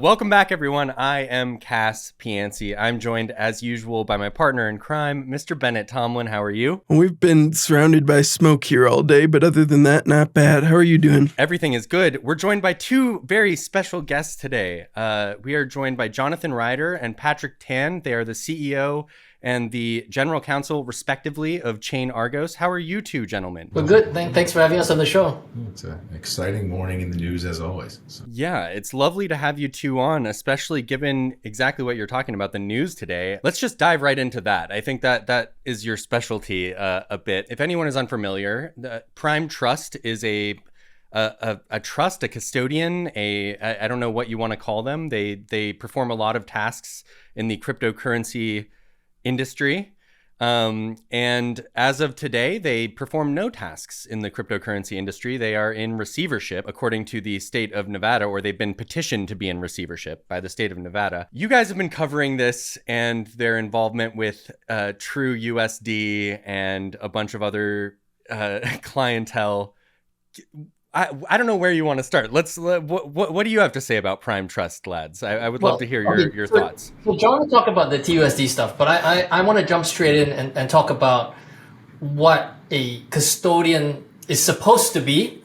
Welcome back, everyone. I am Cas Piancey. I'm joined, as usual, by my partner in crime, Mr. Bennett Tomlin. How are you? We've been surrounded by smoke here all day, but other than that, not bad. How are you doing? Everything is good. We're joined by two very special guests today. We are joined by Jonathan Reiter and Patrick Tan. They are the CEO and the general counsel, respectively, of ChainArgos. How are you two, gentlemen? We're good. Thanks for having us on the show. It's an exciting morning in the news, as always. So. Yeah, it's lovely to have you two on, especially given exactly what you're talking about, the news today. Let's just dive right into that. I think that is your specialty a bit. If anyone is unfamiliar, Prime Trust is a trust, a custodian, I don't know what you want to call them. They perform a lot of tasks in the cryptocurrency industry. And as of today, they perform no tasks in the cryptocurrency industry. They are in receivership, according to the state of Nevada, or they've been petitioned to be in receivership by the state of Nevada. You guys have been covering this and their involvement with TrueUSD and a bunch of other clientele. I don't know where you want to start. What do you have to say about Prime Trust, lads? I would love to hear your thoughts. So John will talk about the TUSD stuff, but I want to jump straight in and talk about what a custodian is supposed to be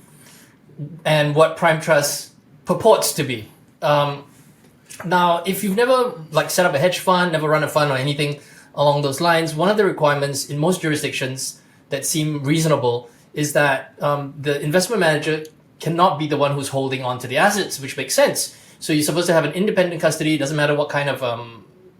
and what Prime Trust purports to be. Now, if you've never set up a hedge fund, never run a fund or anything along those lines, one of the requirements in most jurisdictions that seem reasonable is that the investment manager cannot be the one who's holding on to the assets, which makes sense. So you're supposed to have an independent custody. It doesn't matter what kind of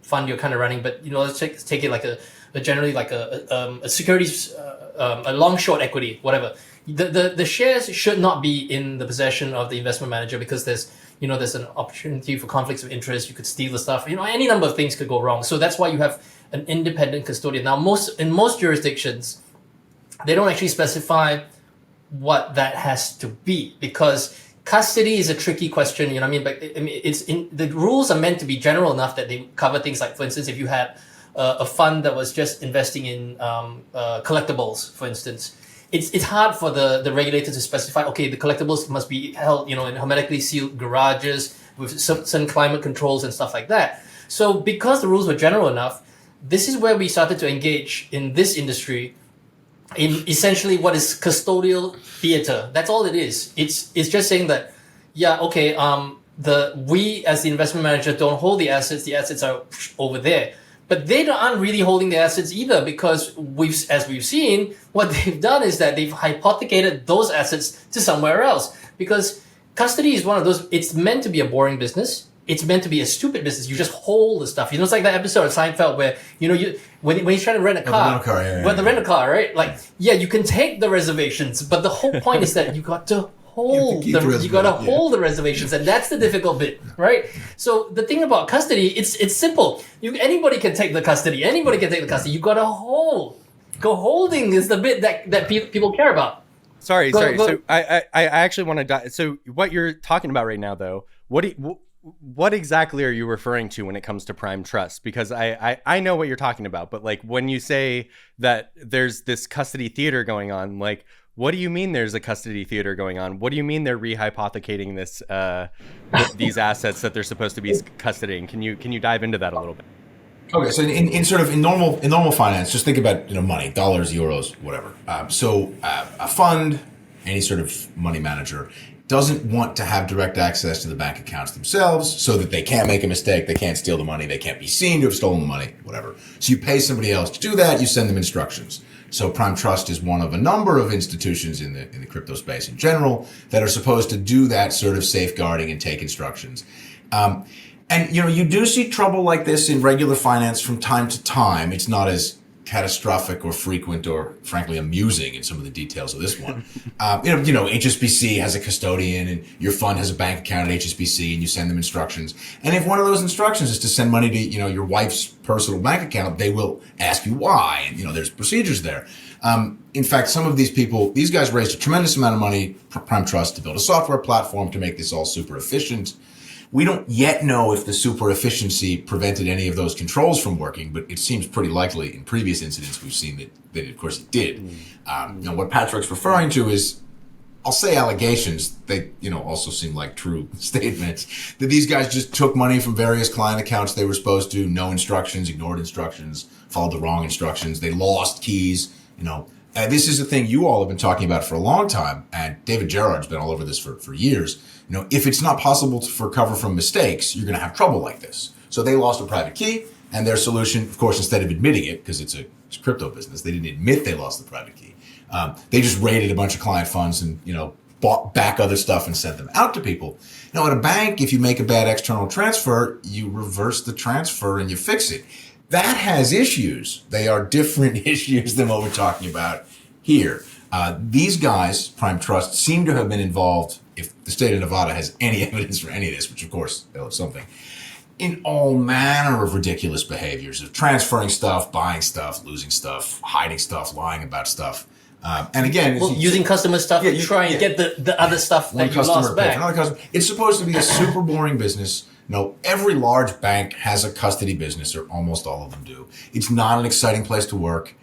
fund you're kind of running, but let's take it like a securities, a long short equity, whatever. The shares should not be in the possession of the investment manager because there's an opportunity for conflicts of interest. You could steal the stuff. Any number of things could go wrong. So that's why you have an independent custodian. Now, in most jurisdictions, they don't actually specify what that has to be because custody is a tricky question, But the rules are meant to be general enough that they cover things like, for instance, if you had a fund that was just investing in collectibles, for instance, it's hard for the regulator to specify, okay, the collectibles must be held, in hermetically sealed garages with certain climate controls and stuff like that. So because the rules were general enough, this is where we started to engage in this industry in essentially what is custodial theater. That's all it is. It's just saying that, we as the investment manager don't hold the assets are over there. But they aren't really holding the assets either because as we've seen, what they've done is that they've hypothecated those assets to somewhere else. Because custody is one of those, it's meant to be a boring business. It's meant to be a stupid business. You just hold the stuff. It's like that episode of Seinfeld where, when he's trying to rent a car. The rental car, right? You can take the reservations, but the whole point is that you got to hold the reservations, and that's the difficult bit, right? So the thing about custody, it's simple. Anybody can take the custody. You got to hold. Holding is the bit that people care about. Sorry. So I actually want to. So what you're talking about right now, though, what exactly are you referring to when it comes to Prime Trust? Because I know what you're talking about, but when you say that there's this custody theater going on, what do you mean there's a custody theater going on? What do you mean they're rehypothecating this these assets that they're supposed to be custodying? Can you dive into that a little bit? Okay, so in normal finance, just think about money, dollars, euros, whatever. So a fund, any sort of money manager, doesn't want to have direct access to the bank accounts themselves so that they can't make a mistake, they can't steal the money, they can't be seen to have stolen the money, whatever. So you pay somebody else to do that, you send them instructions. So Prime Trust is one of a number of institutions in the crypto space in general that are supposed to do that sort of safeguarding and take instructions. And you do see trouble like this in regular finance from time to time. It's not as catastrophic or frequent or frankly amusing in some of the details of this one. HSBC has a custodian and your fund has a bank account at HSBC and you send them instructions. And if one of those instructions is to send money to, your wife's personal bank account, they will ask you why. And, there's procedures there. In fact, some of these guys raised a tremendous amount of money for Prime Trust to build a software platform to make this all super efficient. We don't yet know if the super efficiency prevented any of those controls from working, but it seems pretty likely in previous incidents we've seen that of course it did. What Patrick's referring to is I'll say allegations. They, also seem like true statements that these guys just took money from various client accounts they were supposed to, no instructions, ignored instructions, followed the wrong instructions. They lost keys, this is a thing you all have been talking about for a long time. And David Gerard's been all over this for years. If it's not possible to recover from mistakes, you're going to have trouble like this. So they lost a private key, and their solution, of course, instead of admitting it, because it's a crypto business, they didn't admit they lost the private key. They just raided a bunch of client funds and, bought back other stuff and sent them out to people. At a bank, if you make a bad external transfer, you reverse the transfer and you fix it. That has issues. They are different issues than what we're talking about here. These guys, Prime Trust, seem to have been involved, if the state of Nevada has any evidence for any of this, which of course they'll have something, in all manner of ridiculous behaviors of transferring stuff, buying stuff, losing stuff, hiding stuff, lying about stuff. And again, using customer stuff to try and get the other stuff that you lost back. It's supposed to be a super boring business. Every large bank has a custody business, or almost all of them do. It's not an exciting place to work.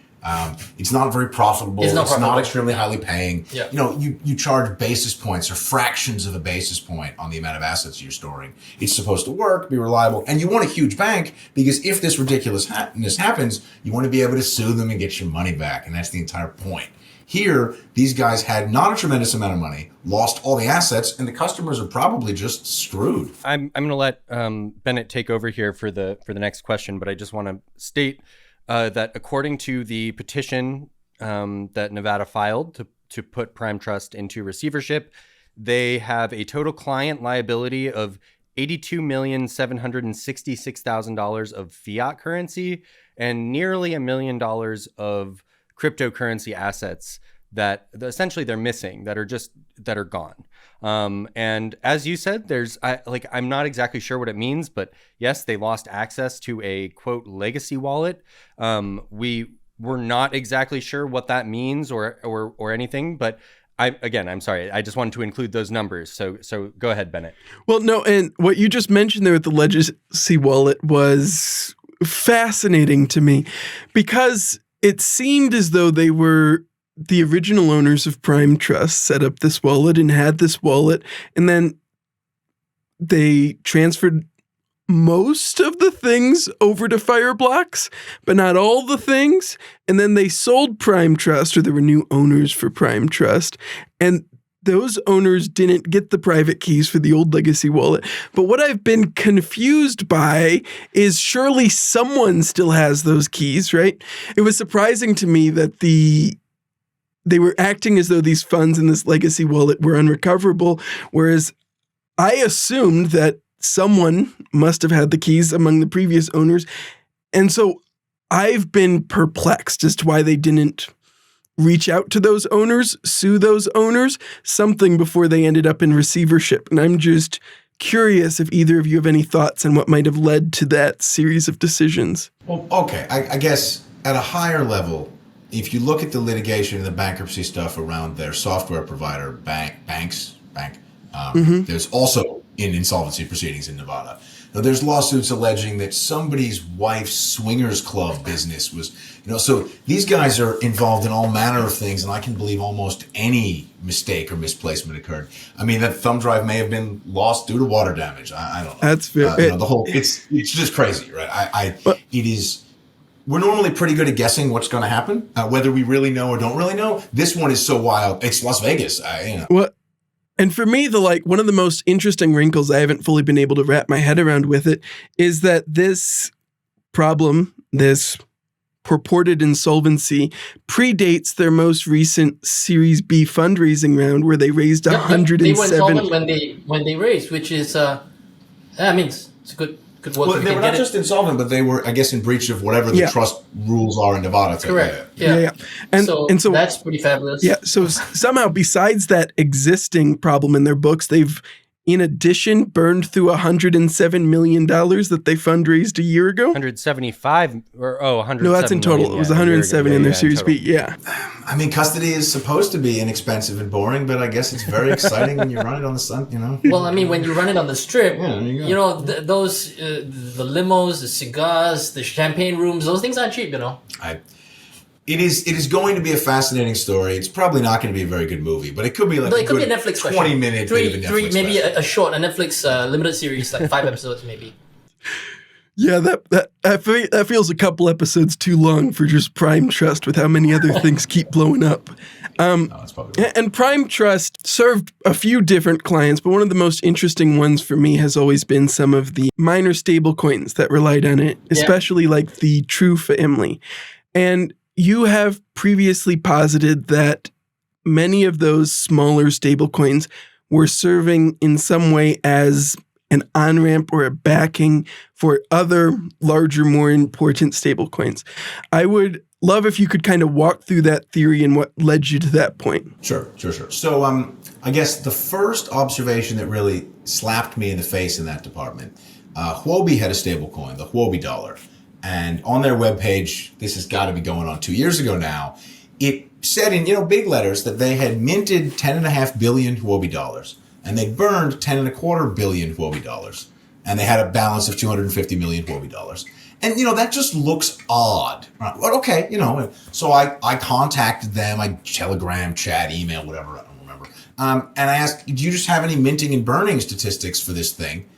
It's not very profitable. It's not extremely highly paying. Yeah. You charge basis points or fractions of a basis point on the amount of assets you're storing. It's supposed to work, be reliable, and you want a huge bank because if this ridiculousness happens, you want to be able to sue them and get your money back, and that's the entire point. Here, these guys had not a tremendous amount of money, lost all the assets, and the customers are probably just screwed. I'm going to let Bennett take over here for the next question, but I just want to state that according to the petition that Nevada filed to put Prime Trust into receivership, they have a total client liability of $82,766,000 of fiat currency and nearly $1 million of cryptocurrency assets that essentially they're missing, that are gone. And as you said, I'm not exactly sure what it means, but yes, they lost access to a quote legacy wallet. We were not exactly sure what that means or anything, but I'm sorry. I just wanted to include those numbers. So go ahead, Bennett. Well, no, and what you just mentioned there with the legacy wallet was fascinating to me because it seemed as though they were the original owners of Prime Trust, set up this wallet and had this wallet, and then they transferred most of the things over to Fireblocks, but not all the things. And then they sold Prime Trust, or there were new owners for Prime Trust, and those owners didn't get the private keys for the old legacy wallet. But what I've been confused by is surely someone still has those keys, right? It was surprising to me that they were acting as though these funds in this legacy wallet were unrecoverable, whereas I assumed that someone must have had the keys among the previous owners. And so I've been perplexed as to why they didn't reach out to those owners, sue those owners, something before they ended up in receivership. And I'm just curious if either of you have any thoughts on what might have led to that series of decisions. Well, okay. I guess at a higher level, if you look at the litigation and the bankruptcy stuff around their software provider, banks, there's also in insolvency proceedings in Nevada. Now, there's lawsuits alleging that somebody's wife's swingers club business was, so these guys are involved in all manner of things, and I can believe almost any mistake or misplacement occurred. I mean, that thumb drive may have been lost due to water damage. I don't know. That's fair. It's just crazy, right? We're normally pretty good at guessing what's going to happen, whether we really know or don't really know. This one is so wild. It's Las Vegas. And for me, one of the most interesting wrinkles I haven't fully been able to wrap my head around with it is that this problem, this purported insolvency, predates their most recent Series B fundraising round where they raised 107. They went insolvent when they raised, which is, it's a good word. Well, they were not just insolvent, but they were, I guess, in breach of whatever the trust rules are in Nevada. Correct. Yeah. And so that's pretty fabulous. Yeah. So somehow, besides that existing problem in their books, they've, in addition, burned through $107 million that they fundraised a year ago. 175 or 100. No, that's in total. It was 107 in their Series B. Yeah. I mean, custody is supposed to be inexpensive and boring, but I guess it's very exciting when you run it on the sun. Well, I mean, when you run it on the strip, there you go. Those the limos, the cigars, the champagne rooms, those things aren't cheap. It is going to be a fascinating story. It's probably not going to be a very good movie, but it could be like it could be a Netflix 20-minute maybe a short, a Netflix limited series, like 5 episodes maybe. Yeah, that feels a couple episodes too long for just Prime Trust with how many other things keep blowing up. That's probably right. And Prime Trust served a few different clients, but one of the most interesting ones for me has always been some of the minor stablecoins that relied on it, especially like the True family. And you have previously posited that many of those smaller stablecoins were serving in some way as an on-ramp or a backing for other larger, more important stablecoins. I would love if you could kind of walk through that theory and what led you to that point. Sure. So I guess the first observation that really slapped me in the face in that department, Huobi had a stablecoin, the Huobi dollar. And on their webpage, this has got to be going on 2 years ago now, it said in big letters that they had minted 10.5 billion Huobi dollars, and they burned 10.25 billion Huobi dollars, and they had a balance of 250 million Huobi dollars. And that just looks odd. But okay, so I contacted them, I telegram, chat, email, whatever, I don't remember. And I asked, do you just have any minting and burning statistics for this thing?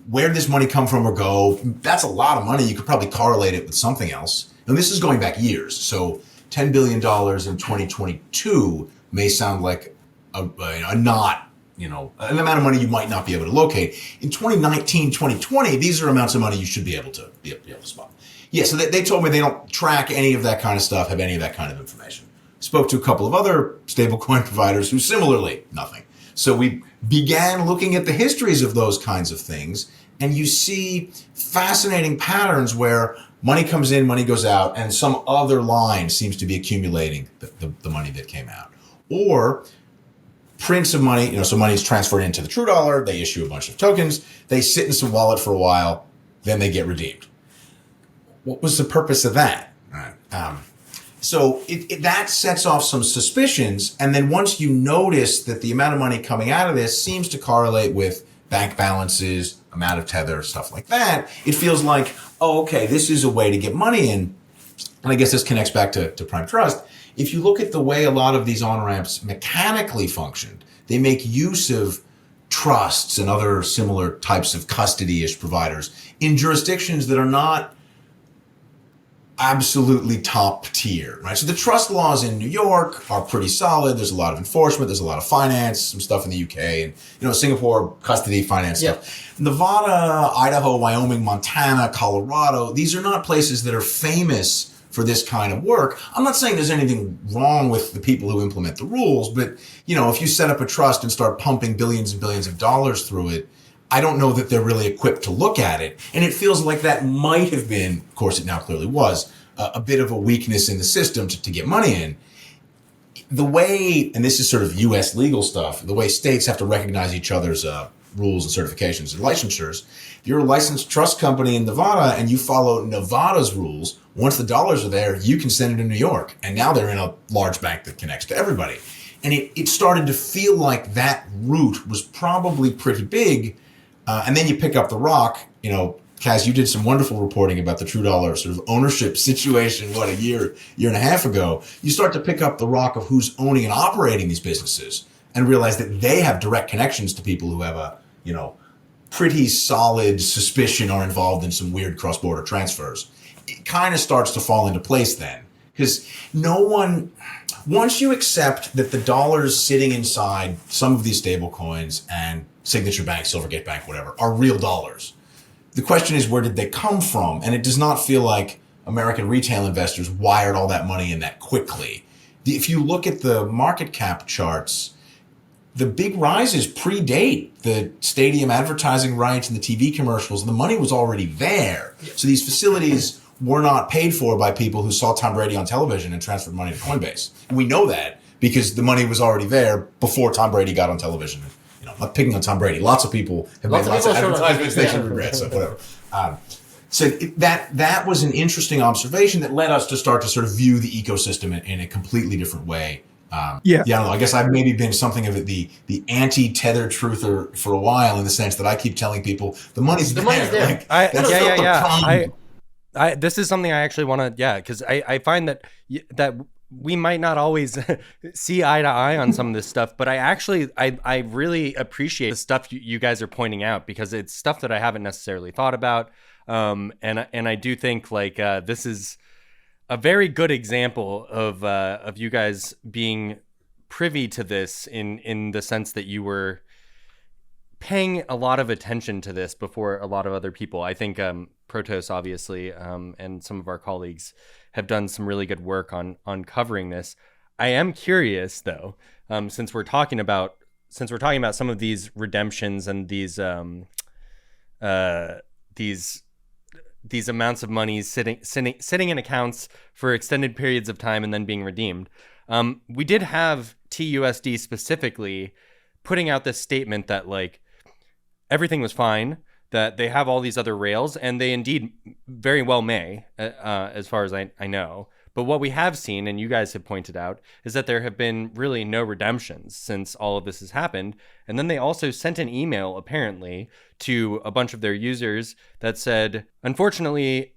Where did this money come from or go? That's a lot of money. You could probably correlate it with something else. And this is going back years. So $10 billion in 2022 may sound like a not, an amount of money you might not be able to locate. In 2019, 2020, these are amounts of money you should be able to spot. Yeah, so they told me they don't track any of that kind of stuff, have any of that kind of information. Spoke to a couple of other stablecoin providers who similarly, nothing. So we began looking at the histories of those kinds of things, and you see fascinating patterns where money comes in, money goes out, and some other line seems to be accumulating the money that came out. Or prints of money, so money is transferred into the true dollar, they issue a bunch of tokens, they sit in some wallet for a while, then they get redeemed. What was the purpose of that? So that sets off some suspicions. And then once you notice that the amount of money coming out of this seems to correlate with bank balances, amount of Tether, stuff like that, it feels like, oh, okay, this is a way to get money in. And I guess this connects back to Prime Trust. If you look at the way a lot of these on-ramps mechanically functioned, they make use of trusts and other similar types of custody-ish providers in jurisdictions that are not absolutely top tier, right? So the trust laws in New York are pretty solid. There's a lot of enforcement. There's a lot of finance, some stuff in the UK, and Singapore custody finance stuff. Nevada, Idaho, Wyoming, Montana, Colorado. These are not places that are famous for this kind of work. I'm not saying there's anything wrong with the people who implement the rules, but if you set up a trust and start pumping billions and billions of dollars through it, I don't know that they're really equipped to look at it. And it feels like that might have been, of course it now clearly was, a bit of a weakness in the system to get money in. The way, and this is sort of US legal stuff, the way states have to recognize each other's rules and certifications and licensures. If you're a licensed trust company in Nevada and you follow Nevada's rules, once the dollars are there, you can send it to New York. And now they're in a large bank that connects to everybody. And it started to feel like that route was probably pretty big. And then you pick up the rock, Cas, you did some wonderful reporting about the true dollar sort of ownership situation, a year and a half ago. You start to pick up the rock of who's owning and operating these businesses and realize that they have direct connections to people who have a, pretty solid suspicion are involved in some weird cross-border transfers. It kind of starts to fall into place then. Because once you accept that the dollars sitting inside some of these stable coins and Signature Bank, Silvergate Bank, whatever, are real dollars. The question is, where did they come from? And it does not feel like American retail investors wired all that money in that quickly. If you look at the market cap charts, the big rises predate the stadium advertising rights and the TV commercials, and the money was already there. So these facilities were not paid for by people who saw Tom Brady on television and transferred money to Coinbase. And we know that because the money was already there before Tom Brady got on television. Not picking on Tom Brady. Lots of people have made lots of advertisements they should regret, so whatever. So that was an interesting observation that led us to start to sort of view the ecosystem in a completely different way. I don't know. I guess I've maybe been something of the anti-Tether truther for a while, in the sense that I keep telling people the money's there. Money's there. Like, This is something I actually want to, because I find that we might not always see eye to eye on some of this stuff, but I really appreciate the stuff you guys are pointing out, because it's stuff that I haven't necessarily thought about. And I do think like this is a very good example of you guys being privy to this in the sense that you were paying a lot of attention to this before a lot of other people. I think Protos obviously and some of our colleagues have done some really good work on covering this. I am curious though, since we're talking about some of these redemptions and these amounts of money sitting in accounts for extended periods of time and then being redeemed. We did have TUSD specifically putting out this statement that like everything was fine, that they have all these other rails, and they indeed very well may, as far as I know. But what we have seen, and you guys have pointed out, is that there have been really no redemptions since all of this has happened. And then they also sent an email, apparently, to a bunch of their users that said, unfortunately,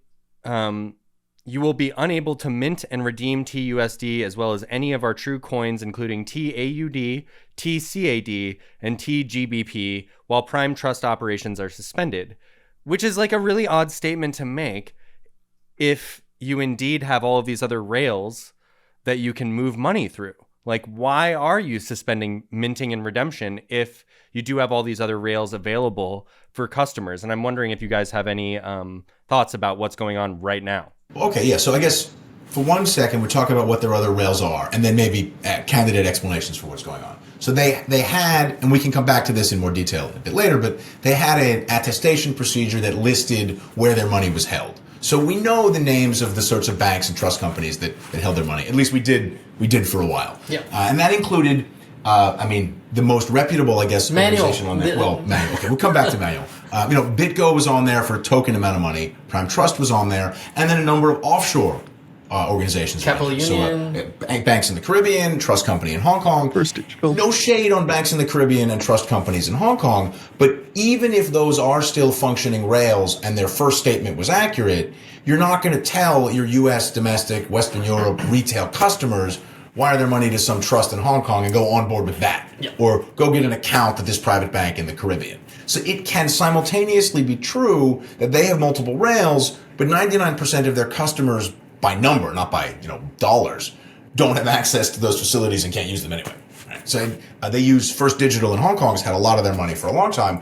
you will be unable to mint and redeem TUSD as well as any of our true coins, including TAUD, TCAD, and TGBP, while Prime Trust operations are suspended, which is like a really odd statement to make if you indeed have all of these other rails that you can move money through. Like, why are you suspending minting and redemption if you do have all these other rails available for customers? And I'm wondering if you guys have any thoughts about what's going on right now. Okay, yeah. So I guess for 1 second, we're talking about what their other rails are, and then maybe candidate explanations for what's going on. So they had, and we can come back to this in more detail a bit later, but they had an attestation procedure that listed where their money was held. So we know the names of the sorts of banks and trust companies that held their money. At least we did for a while. Yeah. And that included, the most reputable, I guess, organization on there. Manual. Okay, we'll come back to Manual. BitGo was on there for a token amount of money. Prime Trust was on there, and then a number of offshore organizations. Capital Union. So, banks in the Caribbean, trust company in Hong Kong. First Digital. No shade on banks in the Caribbean and trust companies in Hong Kong, but even if those are still functioning rails and their first statement was accurate, you're not going to tell your U.S. domestic, Western Europe retail customers wire their money to some trust in Hong Kong and go on board with that. Yeah. Or go get an account at this private bank in the Caribbean. So it can simultaneously be true that they have multiple rails, but 99% of their customers, by number, not by dollars, don't have access to those facilities and can't use them anyway. Right? So they use First Digital in Hong Kong, has had a lot of their money for a long time.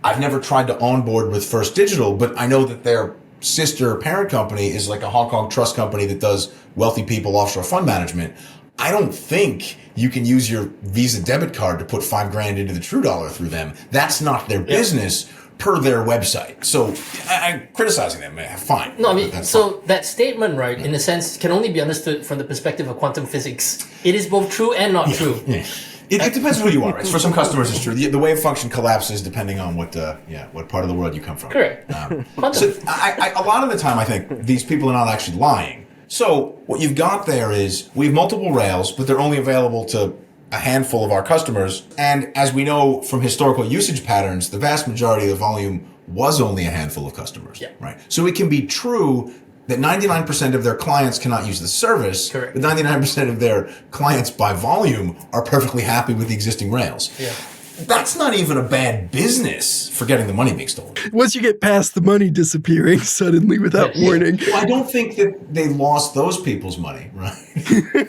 I've never tried to onboard with First Digital, but I know that their sister parent company is like a Hong Kong trust company that does wealthy people offshore fund management. I don't think you can use your Visa debit card to put $5,000 into the TrueDollar through them. That's not their business per their website. So I'm criticizing them. Fine. No, I mean, fine. That statement, right, in a sense, can only be understood from the perspective of quantum physics. It is both true and not true. Yeah. It depends who you are. Right? For some customers, it's true. The wave function collapses depending on what part of the world you come from. Correct. So a lot of the time, I think these people are not actually lying. So what you've got there is we have multiple rails, but they're only available to a handful of our customers. And as we know from historical usage patterns, the vast majority of the volume was only a handful of customers. Yeah. Right. So it can be true that 99% of their clients cannot use the service, correct, but 99% of their clients by volume are perfectly happy with the existing rails. Yeah. That's not even a bad business for getting the money being stolen. Once you get past the money disappearing suddenly without warning. Well, I don't think that they lost those people's money, right?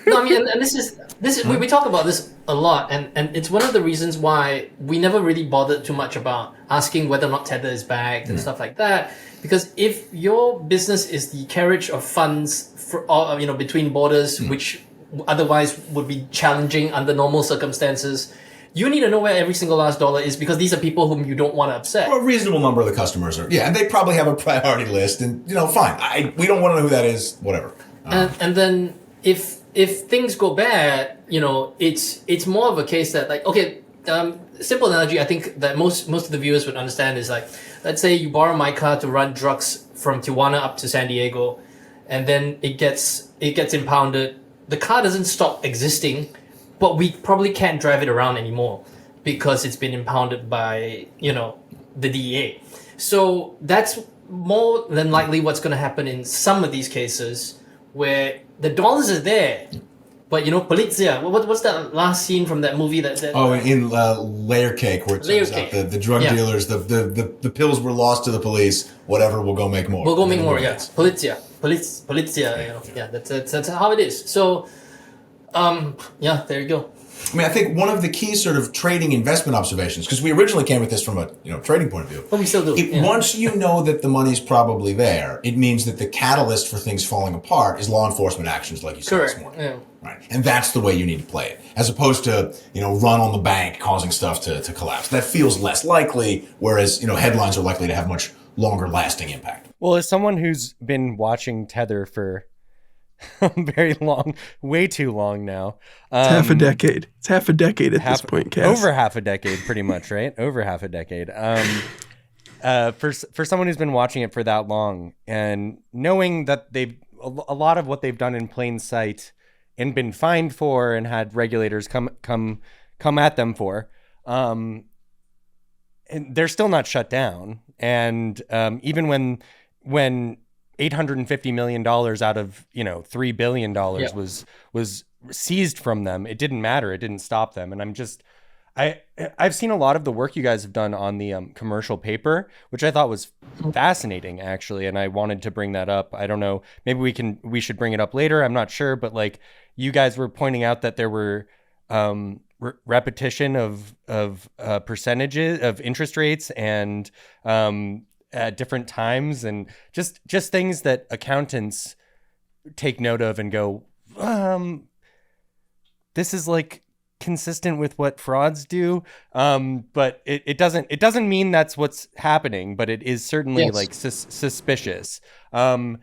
No, I mean, and this is we talk about this a lot, and it's one of the reasons why we never really bothered too much about asking whether or not Tether is backed and stuff like that. Because if your business is the carriage of funds for between borders, which otherwise would be challenging under normal circumstances, you need to know where every single last dollar is, because these are people whom you don't want to upset. Well, a reasonable number of the customers are, and they probably have a priority list, and fine. We don't want to know who that is, whatever. And then if things go bad, it's more of a case that simple analogy I think that most of the viewers would understand is like, let's say you borrow my car to run drugs from Tijuana up to San Diego, and then it gets impounded. The car doesn't stop existing, but we probably can't drive it around anymore because it's been impounded by, the DEA. So that's more than likely what's going to happen in some of these cases where the dollars are there, but polizia. What's that last scene from that movie? In Layer Cake, where it turns out the drug dealers, the pills were lost to the police. Whatever, we'll go make more. We'll go make more. Yeah, polizia. Yeah, that's how it is. So, there you go. I mean, I think one of the key sort of trading investment observations, because we originally came at this from a trading point of view. But we still do. Once you know that the money's probably there, it means that the catalyst for things falling apart is law enforcement actions like you said this morning. Yeah. Right. And that's the way you need to play it, as opposed to, run on the bank causing stuff to collapse. That feels less likely, whereas, headlines are likely to have much longer lasting impact. Well, as someone who's been watching Tether for very long, way too long now. It's half a decade. It's half a decade at this point, Cas. Over half a decade, pretty much, right? Over half a decade. For someone who's been watching it for that long and knowing that a lot of what they've done in plain sight and been fined for and had regulators come at them for, and they're still not shut down. And even when $850 million out of $3 billion was seized from them, it didn't matter. It didn't stop them. And I've seen a lot of the work you guys have done on the commercial paper, which I thought was fascinating actually, and I wanted to bring that up. I don't know, maybe we should bring it up later. I'm not sure, but like you guys were pointing out that there were repetition of percentages of interest rates and at different times, and just things that accountants take note of and go, this is like consistent with what frauds do, but it doesn't mean that's what's happening, but it is certainly like suspicious. And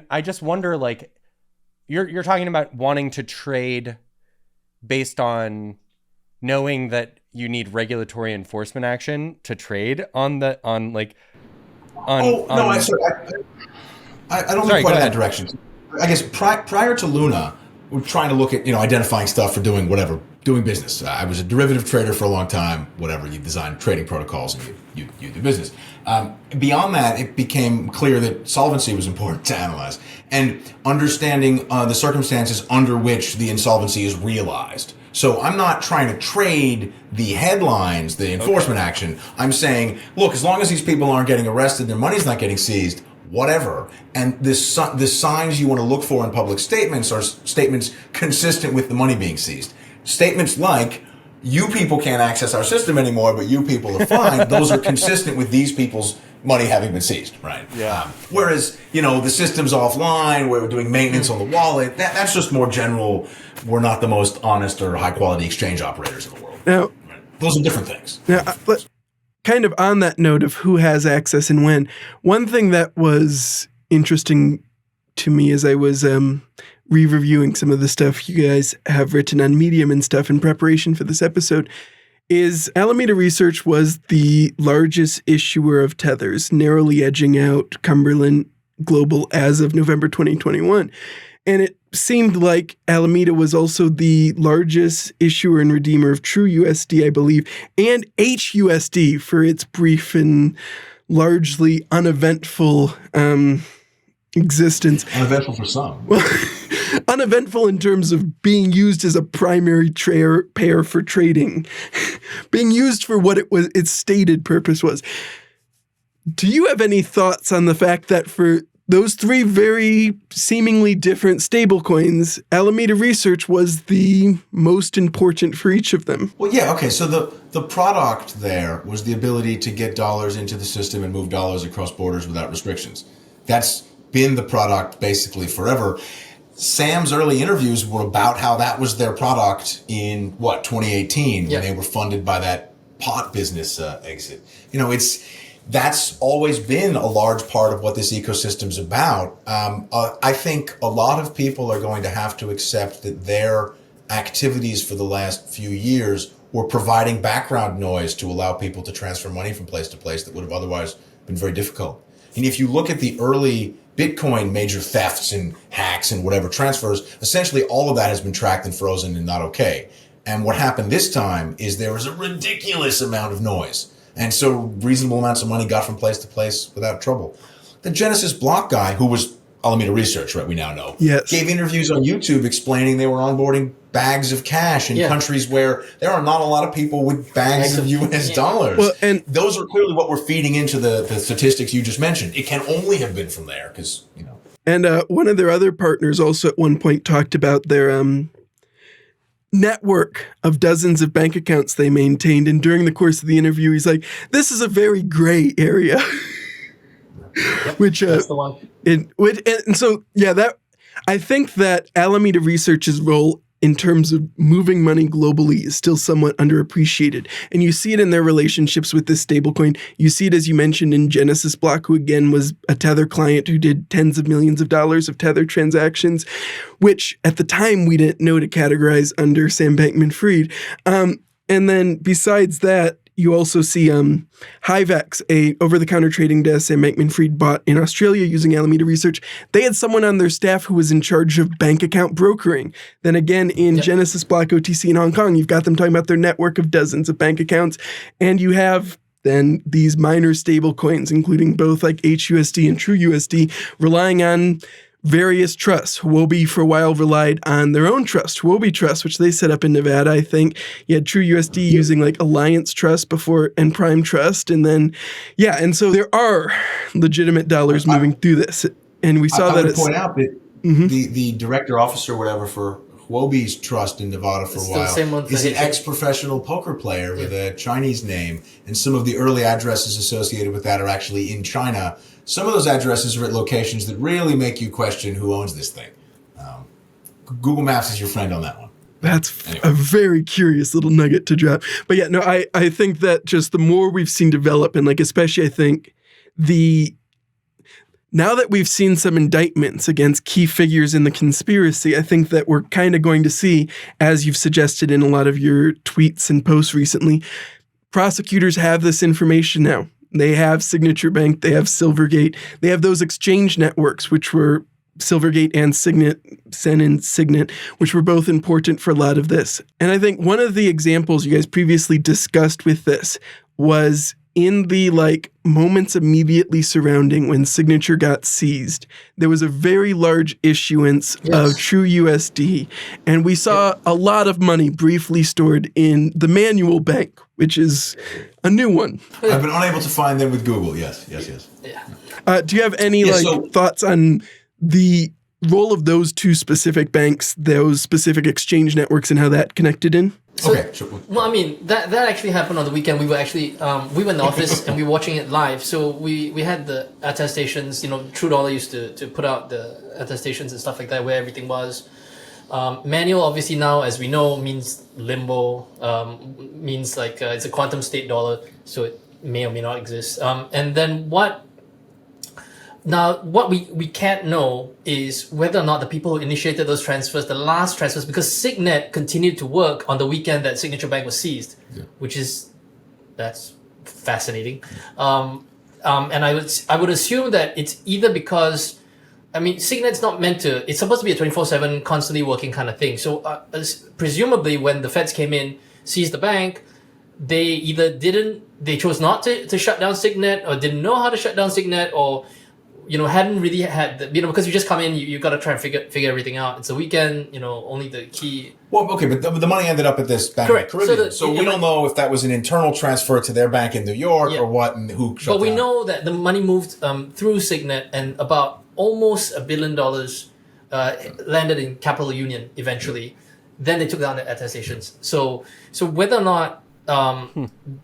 I just wonder, like, you're talking about wanting to trade based on knowing that you need regulatory enforcement action to trade on. I don't think quite in that direction. I guess prior to Luna, we were trying to look at identifying stuff for doing business. I was a derivative trader for a long time. Whatever, you design trading protocols and you do business. Beyond that, it became clear that solvency was important to analyze and understanding the circumstances under which the insolvency is realized. So I'm not trying to trade the headlines, the enforcement action. I'm saying, look, as long as these people aren't getting arrested, their money's not getting seized, whatever. And the signs you want to look for in public statements are statements consistent with the money being seized. Statements like, you people can't access our system anymore, but you people are fine. Those are consistent with these people's money having been seized, right? Yeah. Whereas, the system's offline, we're doing maintenance on the wallet. That's just more general. We're not the most honest or high quality exchange operators in the world. Now, right? Those are different things. Now, kind of on that note of who has access and when, one thing that was interesting to me as I was re-reviewing some of the stuff you guys have written on Medium and stuff in preparation for this episode is Alameda Research was the largest issuer of tethers, narrowly edging out Cumberland Global as of November 2021. And it seemed like Alameda was also the largest issuer and redeemer of TrueUSD, I believe, and HUSD for its brief and largely uneventful existence. Uneventful for some. Well, uneventful in terms of being used as a primary pair for trading, being used for what its stated purpose was. Do you have any thoughts on the fact that for those three very seemingly different stablecoins, Alameda Research was the most important for each of them? Well, yeah, okay. So the product there was the ability to get dollars into the system and move dollars across borders without restrictions. That's been the product basically forever. Sam's early interviews were about how that was their product in 2018 when they were funded by that pot business exit. That's always been a large part of what this ecosystem's about. I think a lot of people are going to have to accept that their activities for the last few years were providing background noise to allow people to transfer money from place to place that would have otherwise been very difficult. And if you look at the early Bitcoin major thefts and hacks and whatever transfers, essentially all of that has been tracked and frozen and not okay. And what happened this time is there was a ridiculous amount of noise. And so reasonable amounts of money got from place to place without trouble. The Genesis block guy, who was Alameda Research, right, we now know, yes, gave interviews on YouTube explaining they were onboarding bags of cash in countries where there are not a lot of people with bags of US dollars. Well, and those are clearly what we're feeding into the statistics you just mentioned. It can only have been from there because, you know. And one of their other partners also at one point talked about their network of dozens of bank accounts they maintained. And during the course of the interview, he's like, this is a very gray area. Yep, which that's the one. And so, yeah, that I think that Alameda Research's role in terms of moving money globally is still somewhat underappreciated. And you see it in their relationships with this stablecoin. You see it, as you mentioned, in Genesis Block, who again was a Tether client who did tens of millions of dollars of Tether transactions, which at the time we didn't know to categorize under Sam Bankman-Fried. And then besides that, you also see Hivex, a over-the-counter trading desk Sam Bankman-Fried bought in Australia using Alameda Research. They had someone on their staff who was in charge of bank account brokering. Then again, in Genesis Block OTC in Hong Kong, you've got them talking about their network of dozens of bank accounts. And you have then these minor stable coins, including both like HUSD and TrueUSD, relying on various trusts. Huobi for a while relied on their own trust, Huobi Trust, which they set up in Nevada, I think. You had TrueUSD using like Alliance Trust before and Prime Trust. And then, and so there are legitimate dollars moving through this. And we saw that I would point out that the director officer, whatever, for Huobi's trust in Nevada for a while is an ex-professional poker player with a Chinese name. And some of the early addresses associated with that are actually in China. Some of those addresses are at locations that really make you question who owns this thing. Google Maps is your friend on that one. That's a very curious little nugget to drop. But yeah, no, I think that just the more we've seen develop, and like especially I think now that we've seen some indictments against key figures in the conspiracy, I think that we're kind of going to see, as you've suggested in a lot of your tweets and posts recently, prosecutors have this information now. They have Signature Bank, they have Silvergate, they have those exchange networks, which were Silvergate and Sen and Signet, which were both important for a lot of this. And I think one of the examples you guys previously discussed with this was in the moments immediately surrounding when Signature got seized, there was a very large issuance of TrueUSD, and we saw a lot of money briefly stored in the manual bank, which is a new one. I've been unable to find them with Google. Yes. Yeah. Do you have any thoughts on the role of those two specific banks, those specific exchange networks, and how that connected in? So, okay, sure. Well, I mean, that actually happened on the weekend. We were actually, we were in the office and we were watching it live. So we had the attestations, True Dollar used to put out the attestations and stuff like that, where everything was. Manual, obviously now, as we know, means limbo, means it's a quantum state dollar, so it may or may not exist. And then what we can't know is whether or not the people who initiated those transfers, the last transfers, because Signet continued to work on the weekend that Signature Bank was seized, that's fascinating. And I would assume that it's either because, Signet's not meant to, it's supposed to be a 24/7 constantly working kind of thing. So presumably when the feds came in, seized the bank, they chose not to shut down Signet, or didn't know how to shut down Signet, or hadn't really had because you just come in, you got to try and figure everything out. It's a weekend, only the key. Well, okay, but the money ended up at this bank. Correct. So we don't know if that was an internal transfer to their bank in New York or what, and who shut down. But we know that the money moved through Signet, and about almost $1 billion landed in Capital Union eventually. Then they took down the attestations. So whether or not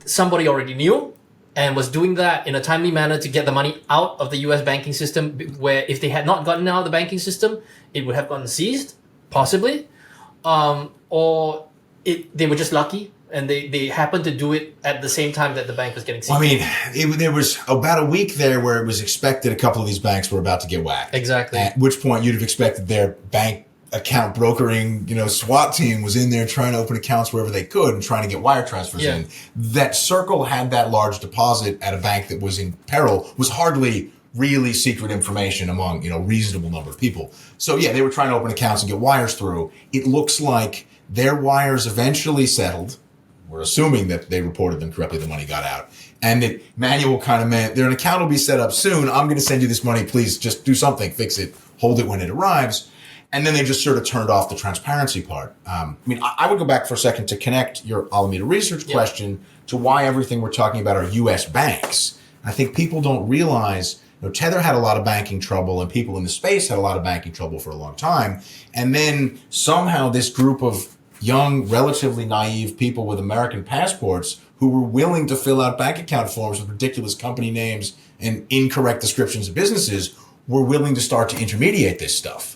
somebody already knew and was doing that in a timely manner to get the money out of the US banking system, where if they had not gotten out of the banking system, it would have gotten seized, possibly. Or they were just lucky and they happened to do it at the same time that the bank was getting seized. There was about a week there where it was expected a couple of these banks were about to get whacked. Exactly. At which point you'd have expected their bank account brokering, SWAT team was in there trying to open accounts wherever they could and trying to get wire transfers in. That Circle had that large deposit at a bank that was in peril was hardly really secret information among, reasonable number of people. So they were trying to open accounts and get wires through. It looks like their wires eventually settled. we're assuming that they reported them correctly, the money got out. And that manual kind of meant their account will be set up soon. I'm going to send you this money. Please just do something, fix it, hold it when it arrives. And then they just sort of turned off the transparency part. I mean, I would go back for a second to connect your Alameda research question to why everything we're talking about are U.S. banks. I think people don't realize, Tether had a lot of banking trouble and people in the space had a lot of banking trouble for a long time. And then somehow this group of young, relatively naive people with American passports who were willing to fill out bank account forms with ridiculous company names and incorrect descriptions of businesses were willing to start to intermediate this stuff.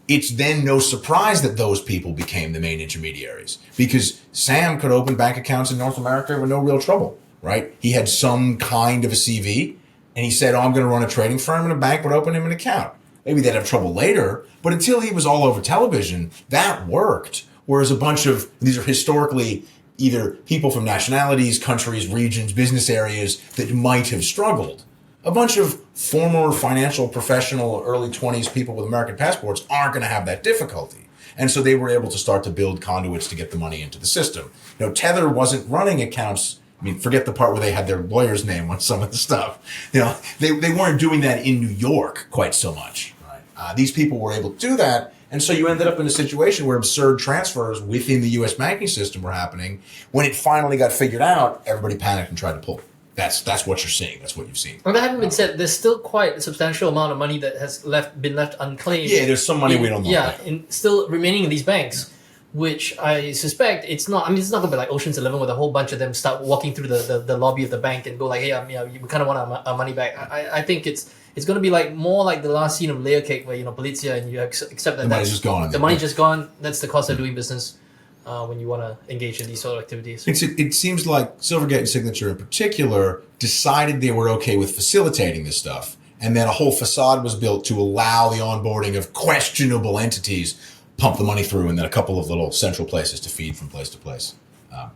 It's then no surprise that those people became the main intermediaries because Sam could open bank accounts in North America with no real trouble, right? He had some kind of a CV and he said, I'm going to run a trading firm and a bank would open him an account. Maybe they'd have trouble later, but until he was all over television, that worked. Whereas a bunch of, these are historically either people from nationalities, countries, regions, business areas that might have struggled. A bunch of former financial professional, early 20s people with American passports aren't going to have that difficulty. And so they were able to start to build conduits to get the money into the system. Tether wasn't running accounts. I mean, forget the part where they had their lawyer's name on some of the stuff. They weren't doing that in New York quite so much. Right? These people were able to do that. And so you ended up in a situation where absurd transfers within the U.S. banking system were happening. When it finally got figured out, everybody panicked and tried to pull it. That's what you're seeing. That's what you've seen. Well, that having been said, there's still quite a substantial amount of money that has been left unclaimed. Yeah, there's some money we don't know. Yeah, still remaining in these banks, which I suspect it's not. I mean, it's not going to be like Ocean's 11 with a whole bunch of them start walking through the lobby of the bank and go like, "Hey, we kind of want our money back." I think it's going to be like more like the last scene of Layer Cake, where Polizia and you accept that the money's just gone. The money's just gone. That's the cost of doing business. When you want to engage in these sort of activities. It seems like Silvergate and Signature in particular decided they were okay with facilitating this stuff. And then a whole facade was built to allow the onboarding of questionable entities, pump the money through, and then a couple of little central places to feed from place to place.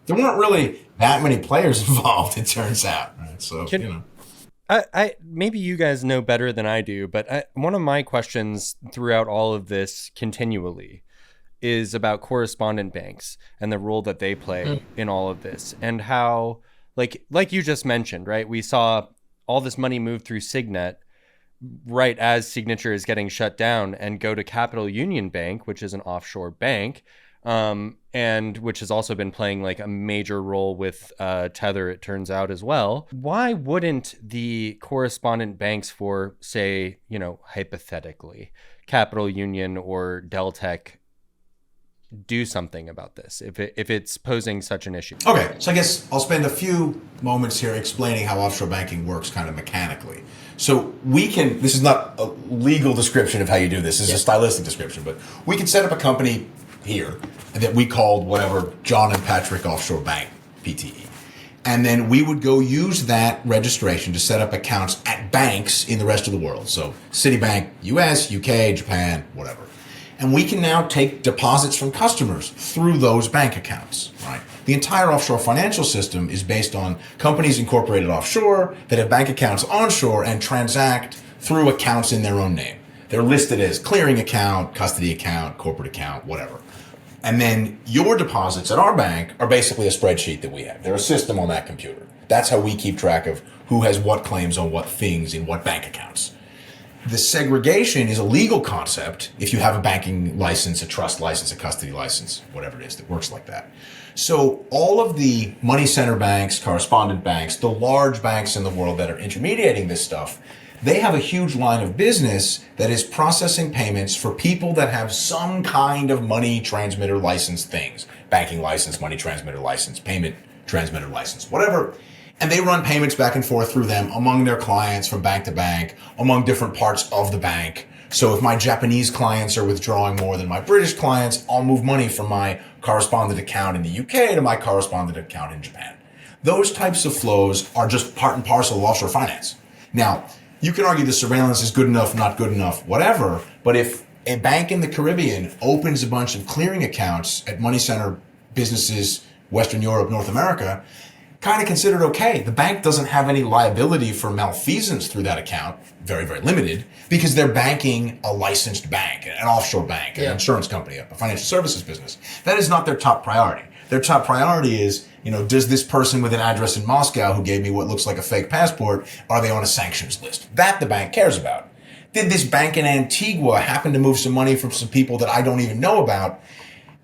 There weren't really that many players involved, it turns out. Right? So, I maybe you guys know better than I do, but one of my questions throughout all of this continually is about correspondent banks and the role that they play in all of this, and how, like you just mentioned, right? We saw all this money move through Signet right as Signature is getting shut down and go to Capital Union Bank, which is an offshore bank, and which has also been playing like a major role with Tether, it turns out, as well. Why wouldn't the correspondent banks for, say, hypothetically, Capital Union or Deltec do something about this if it's posing such an issue? Okay, so I guess I'll spend a few moments here explaining how offshore banking works kind of mechanically. So this is not a legal description of how you do this, this is a stylistic description, but we can set up a company here that we called whatever John and Patrick Offshore Bank, PTE. And then we would go use that registration to set up accounts at banks in the rest of the world. So Citibank, US, UK, Japan, whatever. And we can now take deposits from customers through those bank accounts, right? The entire offshore financial system is based on companies incorporated offshore that have bank accounts onshore and transact through accounts in their own name. They're listed as clearing account, custody account, corporate account, whatever. And then your deposits at our bank are basically a spreadsheet that we have. They're a system on that computer. That's how we keep track of who has what claims on what things in what bank accounts. The segregation is a legal concept if you have a banking license, a trust license, a custody license, whatever it is that works like that. So all of the money center banks, correspondent banks, the large banks in the world that are intermediating this stuff, they have a huge line of business that is processing payments for people that have some kind of money transmitter license things. Banking license, money transmitter license, payment transmitter license, whatever. And they run payments back and forth through them among their clients from bank to bank, among different parts of the bank. So if my Japanese clients are withdrawing more than my British clients, I'll move money from my correspondent account in the UK to my correspondent account in Japan. Those types of flows are just part and parcel of offshore finance. Now, you can argue the surveillance is good enough, not good enough, whatever. But if a bank in the Caribbean opens a bunch of clearing accounts at money center businesses, Western Europe, North America, kind of considered okay. The bank doesn't have any liability for malfeasance through that account, very, very limited, because they're banking a licensed bank, an offshore bank, an insurance company, a financial services business. That is not their top priority. Their top priority is, does this person with an address in Moscow who gave me what looks like a fake passport, are they on a sanctions list? That the bank cares about. Did this bank in Antigua happen to move some money from some people that I don't even know about?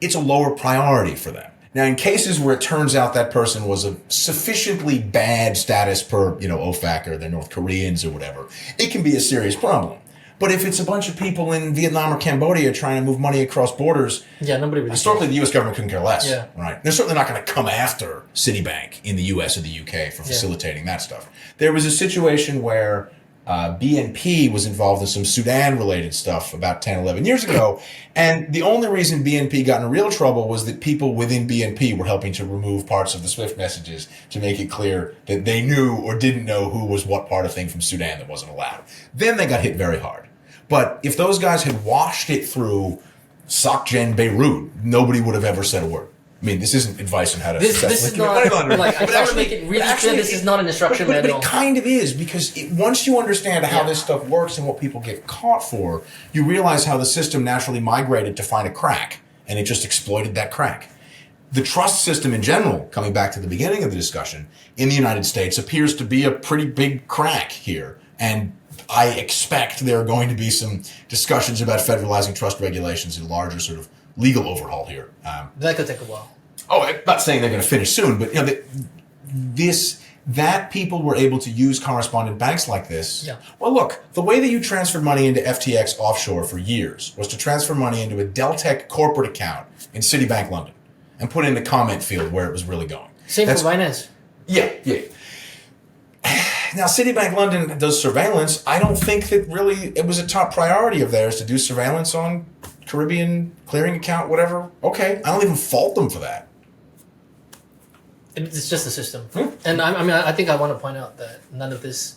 It's a lower priority for them. Now, in cases where it turns out that person was a sufficiently bad status per, OFAC or they're North Koreans or whatever, it can be a serious problem. But if it's a bunch of people in Vietnam or Cambodia trying to move money across borders, nobody really historically the U.S. government couldn't care less. Yeah. Right? They're certainly not going to come after Citibank in the U.S. or the U.K. for facilitating that stuff. There was a situation where BNP was involved in some Sudan-related stuff about 10, 11 years ago. And the only reason BNP got in real trouble was that people within BNP were helping to remove parts of the SWIFT messages to make it clear that they knew or didn't know who was what part of thing from Sudan that wasn't allowed. Then they got hit very hard. But if those guys had washed it through SocGen Beirut, nobody would have ever said a word. I mean, this isn't advice on how to... This is not... Like, I want to make it really clear this is not an instruction manual. But it kind of is, because once you understand how this stuff works and what people get caught for, you realize how the system naturally migrated to find a crack, and it just exploited that crack. The trust system in general, coming back to the beginning of the discussion, in the United States appears to be a pretty big crack here. And I expect there are going to be some discussions about federalizing trust regulations and larger sort of legal overhaul here. That could take a while. Oh, I'm not saying they're going to finish soon, but that people were able to use correspondent banks like this. Yeah. Well, look, the way that you transferred money into FTX offshore for years was to transfer money into a Deltec corporate account in Citibank London and put in the comment field where it was really going. Same for Binance. Yeah. Now, Citibank London does surveillance. I don't think that really it was a top priority of theirs to do surveillance on Caribbean clearing account, whatever. Okay, I don't even fault them for that. It's just a system. And I think I want to point out that none of this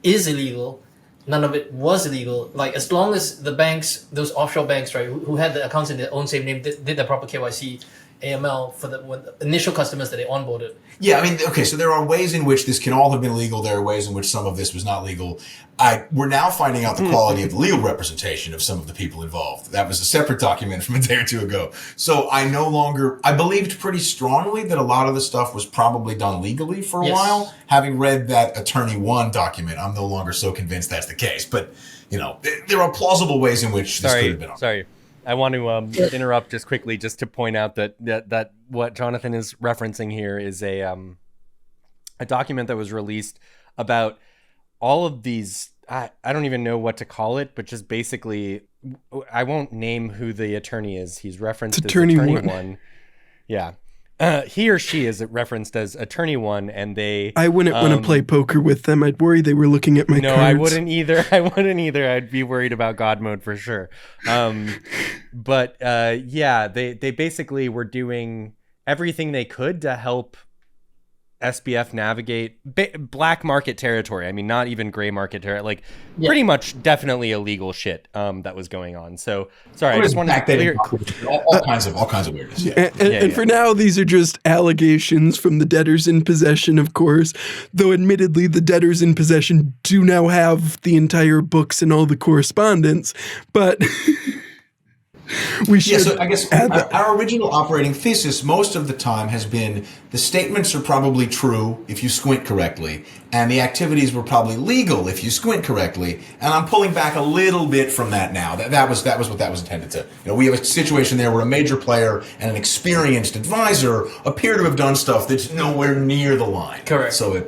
is illegal. None of it was illegal. Like, as long as the banks, those offshore banks, right, who had the accounts in their own same name, did the proper KYC, AML for the initial customers that they onboarded. Yeah, I mean, okay, so there are ways in which this can all have been legal. There are ways in which some of this was not legal. We're now finding out the quality of the legal representation of some of the people involved. That was a separate document from a day or two ago. So I believed pretty strongly that a lot of the stuff was probably done legally for a while. Having read that Attorney 1 document, I'm no longer so convinced that's the case. But, there are plausible ways in which this could have been. Sorry. I want to interrupt just quickly just to point out that what Jonathan is referencing here is a document that was released about all of these. I don't even know what to call it, but just basically, I won't name who the attorney is. He's referenced as Attorney 1. Yeah. He or she is referenced as Attorney 1, and they... I wouldn't want to play poker with them. I'd worry they were looking at my cards. No, I wouldn't either. I'd be worried about God mode for sure. But they basically were doing everything they could to help SBF navigate black market territory. I mean, not even gray market territory. Pretty much definitely illegal shit that was going on. So, sorry, I just wanted to clear... all kinds of weirdness. Yeah. And for now, these are just allegations from the debtors in possession, of course. Though, admittedly, the debtors in possession do now have the entire books and all the correspondence. But... so I guess our original operating thesis most of the time has been the statements are probably true if you squint correctly, and the activities were probably legal if you squint correctly. And I'm pulling back a little bit from that now. That was what that was intended to. We have a situation there where a major player and an experienced advisor appear to have done stuff that's nowhere near the line. Correct. So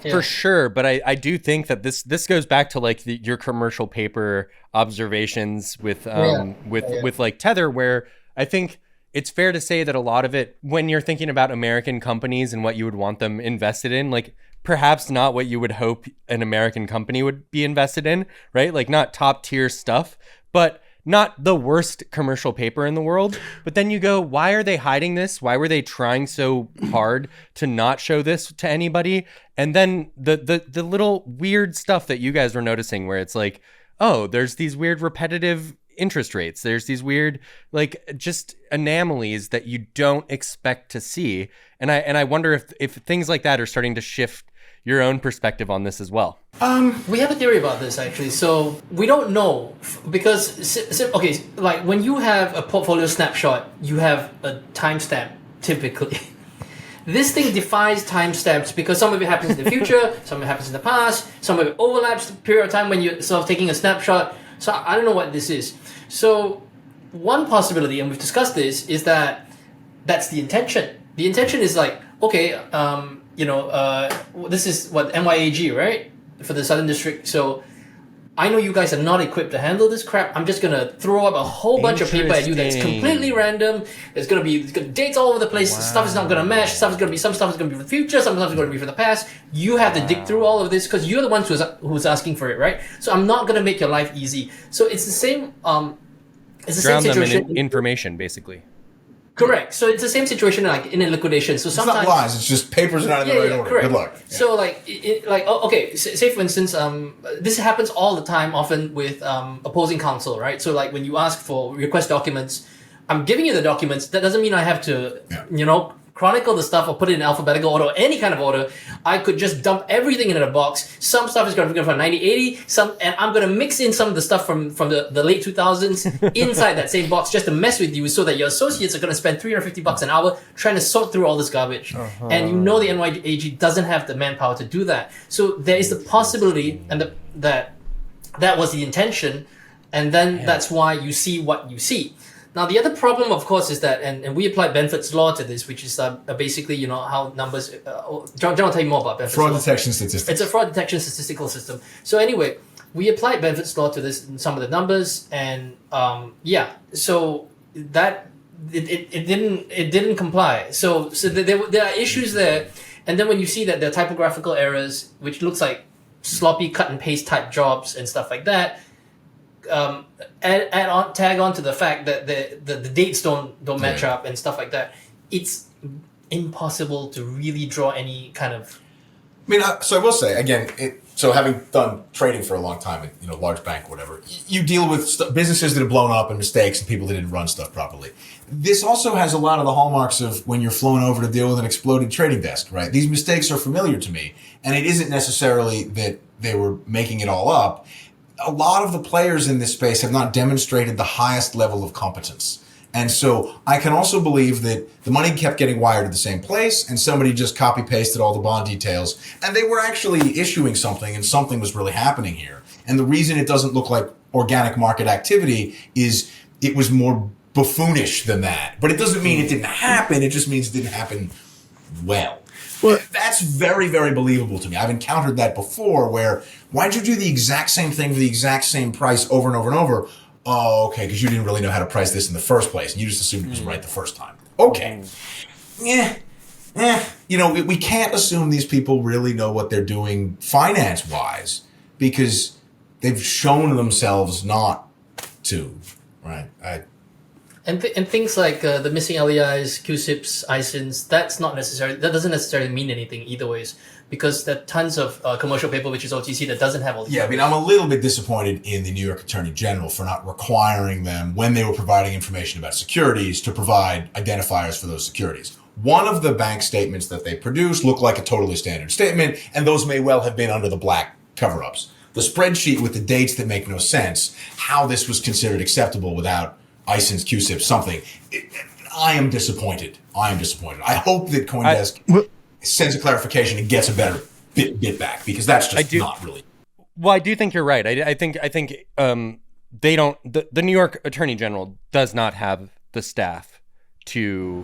for sure, but I do think that this goes back to your commercial paper observations with like Tether, where I think it's fair to say that a lot of it, when you're thinking about American companies and what you would want them invested in, perhaps not what you would hope an American company would be invested in, right? Not top tier stuff, but not the worst commercial paper in the world. But then you go, why are they hiding this? Why were they trying so hard to not show this to anybody? And then the little weird stuff that you guys were noticing where it's oh, there's these weird repetitive interest rates. There's these weird, just anomalies that you don't expect to see. And I wonder if things like that are starting to shift your own perspective on this as well. We have a theory about this, actually. So we don't know when you have a portfolio snapshot, you have a timestamp typically. This thing defies timestamps because some of it happens in the future, some of it happens in the past, some of it overlaps the period of time when you're sort of taking a snapshot. So I don't know what this is. So one possibility, and we've discussed this, is that that's the intention. The intention is like, okay, this is what NYAG, right? For the Southern District. So I know you guys are not equipped to handle this crap. I'm just gonna throw up a whole bunch of paper at you that's completely random. It's gonna be dates all over the place. Stuff is not gonna match. Some stuff is gonna be for the future. Some stuff is gonna be for the past. You have to dig through all of this because you're the ones who's asking for it, right? So I'm not gonna make your life easy. So it's the same. It's the same situation. Them in information, basically. Correct. So it's the same situation like in a liquidation. So sometimes it's not lies. It's just papers are not in the right order. Correct. Good luck. Yeah. So say for instance, this happens all the time, often with opposing counsel, right? So like when you ask for request documents, I'm giving you the documents. That doesn't mean I have to, chronicle the stuff or put it in alphabetical order or any kind of order. I could just dump everything in a box. Some stuff is going to be from 1980, and I'm going to mix in some of the stuff from the late 2000s inside that same box just to mess with you so that your associates are going to spend $350 an hour trying to sort through all this garbage. And you know the NYAG doesn't have the manpower to do that. So there is the possibility and that was the intention, and then that's why you see what you see. Now, the other problem, of course, is that, and we applied Benford's law to this, which is basically, how numbers... John will tell you more about Benford's law. Fraud detection statistics. It's a fraud detection statistical system. So anyway, we applied Benford's law to this in some of the numbers, and so that it didn't comply. So there are issues there, and then when you see that there are typographical errors, which looks like sloppy cut and paste type jobs and stuff like that, tag on to the fact that the dates don't match up and stuff like that, it's impossible to really draw any kind of... So I will say, again, so having done trading for a long time at, large bank, whatever, you deal with businesses that have blown up and mistakes and people that didn't run stuff properly. This also has a lot of the hallmarks of when you're flown over to deal with an exploded trading desk, right? These mistakes are familiar to me, and it isn't necessarily that they were making it all up. A lot of the players in this space have not demonstrated the highest level of competence. And so I can also believe that the money kept getting wired to the same place and somebody just copy pasted all the bond details and they were actually issuing something and something was really happening here. And the reason it doesn't look like organic market activity is it was more buffoonish than that. But it doesn't mean it didn't happen. It just means it didn't happen well. Well, that's very, very believable to me. I've encountered that before where, why'd you do the exact same thing for the exact same price over and over and over? Oh, okay, because you didn't really know how to price this in the first place, and you just assumed it was right the first time. Okay. We can't assume these people really know what they're doing finance-wise because they've shown themselves not to, right? And things like the missing LEIs, QSIPs, ISINs, that doesn't necessarily mean anything either ways, because there are tons of commercial paper, which is OTC, that doesn't have all these. Yeah, I'm a little bit disappointed in the New York Attorney General for not requiring them, when they were providing information about securities, to provide identifiers for those securities. One of the bank statements that they produced looked like a totally standard statement, and those may well have been under the black cover-ups. The spreadsheet with the dates that make no sense, how this was considered acceptable without ISINs, QSIPs, something. I am disappointed. I hope that CoinDesk sends a clarification and gets a better bit back, because that's just not really. Well, I do think you're right. I think they don't. The New York Attorney General does not have the staff to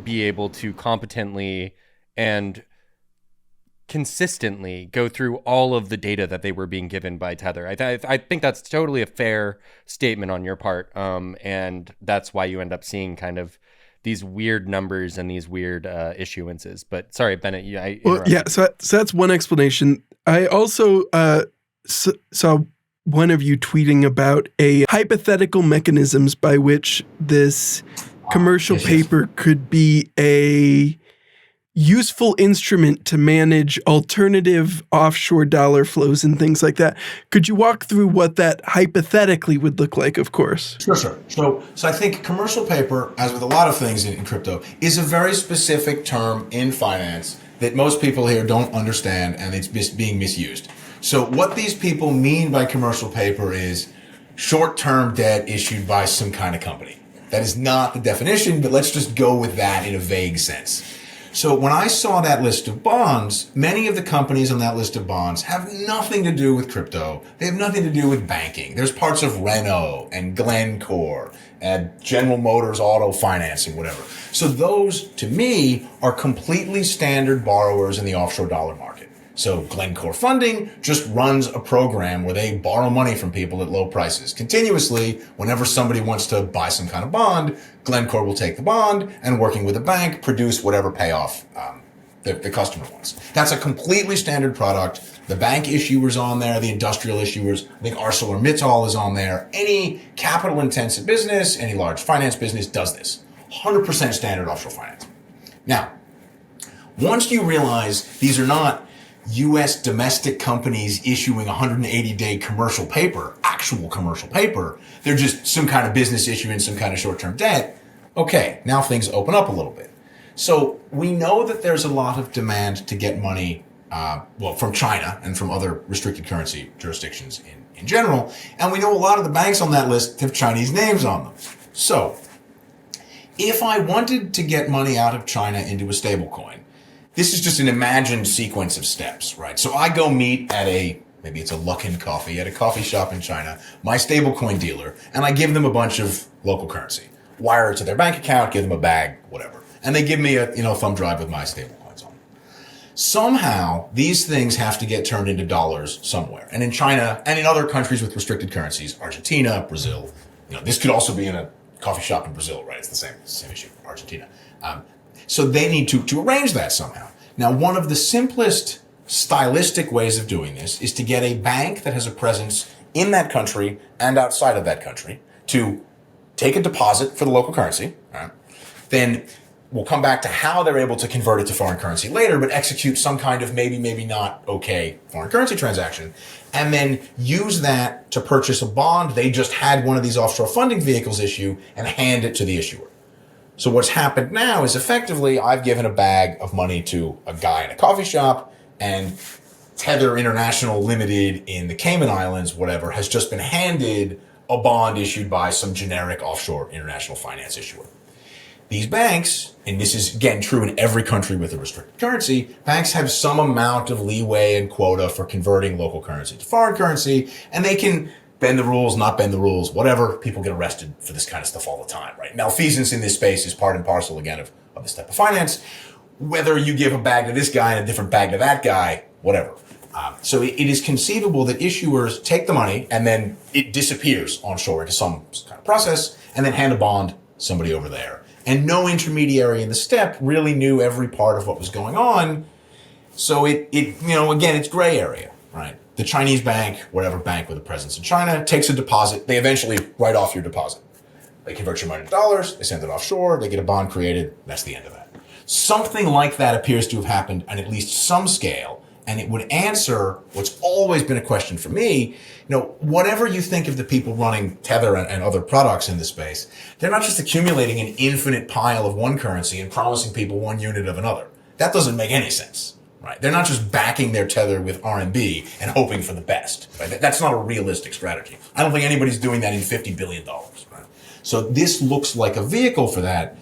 be able to competently and consistently go through all of the data that they were being given by Tether. I think that's totally a fair statement on your part, and that's why you end up seeing kind of these weird numbers and these weird issuances. But sorry, Bennett, so that's one explanation. I also saw one of you tweeting about a hypothetical mechanisms by which this commercial paper could be a useful instrument to manage alternative offshore dollar flows and things like that. Could you walk through what that hypothetically would look like, of course? Sure. So I think commercial paper, as with a lot of things in crypto, is a very specific term in finance that most people here don't understand, and it's being misused. So what these people mean by commercial paper is short-term debt issued by some kind of company. That is not the definition, but let's just go with that in a vague sense. So when I saw that list of bonds, many of the companies on that list of bonds have nothing to do with crypto. They have nothing to do with banking. There's parts of Renault and Glencore and General Motors auto financing, whatever. So those, to me, are completely standard borrowers in the offshore dollar market. So Glencore Funding just runs a program where they borrow money from people at low prices continuously. Whenever somebody wants to buy some kind of bond, Glencore will take the bond and, working with a bank, produce whatever payoff the customer wants. That's a completely standard product. The bank issuers on there, the industrial issuers, I think ArcelorMittal is on there. Any capital-intensive business, any large finance business does this. 100% standard offshore finance. Now, once you realize these are not U.S. domestic companies issuing 180-day commercial paper, actual commercial paper, they're just some kind of business issuing some kind of short-term debt. Okay, now things open up a little bit. So we know that there's a lot of demand to get money, from China and from other restricted currency jurisdictions in general. And we know a lot of the banks on that list have Chinese names on them. So if I wanted to get money out of China into a stablecoin, this is just an imagined sequence of steps, right? So I go meet at maybe it's a Luckin Coffee, at a coffee shop in China, my stablecoin dealer, and I give them a bunch of local currency. Wire it to their bank account, give them a bag, whatever. And they give me a thumb drive with my stablecoins on. Somehow, these things have to get turned into dollars somewhere. And in China, and in other countries with restricted currencies, Argentina, Brazil, this could also be in a coffee shop in Brazil, right? It's the same issue, Argentina. So they need to arrange that somehow. Now, one of the simplest stylistic ways of doing this is to get a bank that has a presence in that country and outside of that country to take a deposit for the local currency. Right? Then we'll come back to how they're able to convert it to foreign currency later, but execute some kind of maybe not okay foreign currency transaction, and then use that to purchase a bond they just had one of these offshore funding vehicles issue and hand it to the issuer. So what's happened now is effectively I've given a bag of money to a guy in a coffee shop, and Tether International Limited in the Cayman Islands, whatever, has just been handed a bond issued by some generic offshore international finance issuer. These banks, and this is again true in every country with a restricted currency, banks have some amount of leeway and quota for converting local currency to foreign currency, and they can bend the rules, not bend the rules, whatever. People get arrested for this kind of stuff all the time, right? Malfeasance in this space is part and parcel, again, of this type of finance. Whether you give a bag to this guy and a different bag to that guy, whatever. So it is conceivable that issuers take the money and then it disappears onshore into some kind of process and then hand a bond to somebody over there. And no intermediary in the step really knew every part of what was going on. So again, it's gray area, right? The Chinese bank, whatever bank with a presence in China, takes a deposit. They eventually write off your deposit. They convert your money to dollars. They send it offshore. They get a bond created. That's the end of that. Something like that appears to have happened on at least some scale. And it would answer what's always been a question for me. Whatever you think of the people running Tether and other products in this space, they're not just accumulating an infinite pile of one currency and promising people one unit of another. That doesn't make any sense. Right? They're not just backing their Tether with RMB and hoping for the best. Right? That's not a realistic strategy. I don't think anybody's doing that in $50 billion. Right? So this looks like a vehicle for that.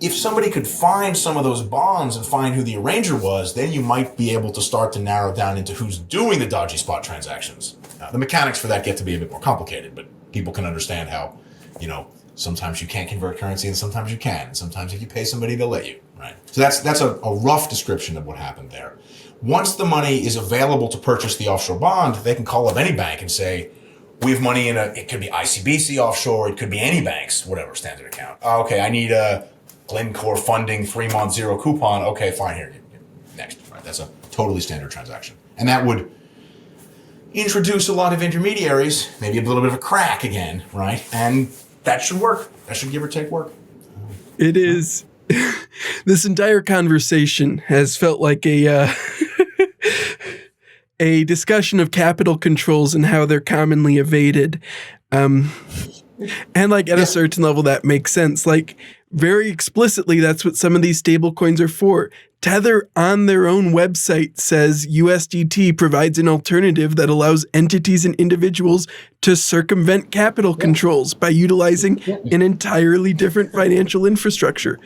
If somebody could find some of those bonds and find who the arranger was, then you might be able to start to narrow down into who's doing the dodgy spot transactions. The mechanics for that get to be a bit more complicated, but people can understand how, sometimes you can't convert currency and sometimes you can. And sometimes if you pay somebody, they'll let you. Right. So that's a rough description of what happened there. Once the money is available to purchase the offshore bond, they can call up any bank and say, we have money it could be ICBC offshore, it could be any bank's, whatever, standard account. Okay, I need a Glencore Funding 3-month 0 coupon. Okay, fine, here, next. Right. That's a totally standard transaction. And that would introduce a lot of intermediaries, maybe a little bit of a crack again, right? And that should work. That should give or take work. It is. This entire conversation has felt like a discussion of capital controls and how they're commonly evaded. And at a certain level, that makes sense. Very explicitly, that's what some of these stablecoins are for. Tether on their own website says USDT provides an alternative that allows entities and individuals to circumvent capital controls by utilizing an entirely different financial infrastructure.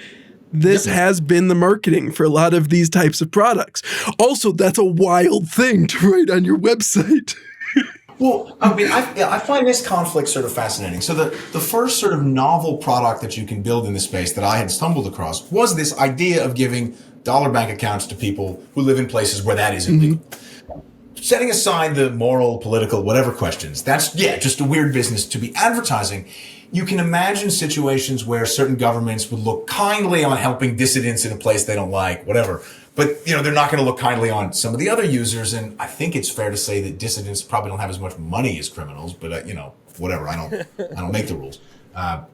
This has been the marketing for a lot of these types of products. Also, that's a wild thing to write on your website. Well, I mean, I find this conflict sort of fascinating. So the first sort of novel product that you can build in this space that I had stumbled across was this idea of giving dollar bank accounts to people who live in places where that is illegal. Setting aside the moral, political, whatever questions, that's, just a weird business to be advertising. You can imagine situations where certain governments would look kindly on helping dissidents in a place they don't like, whatever. But, they're not going to look kindly on some of the other users. And I think it's fair to say that dissidents probably don't have as much money as criminals, but, whatever. I don't make the rules.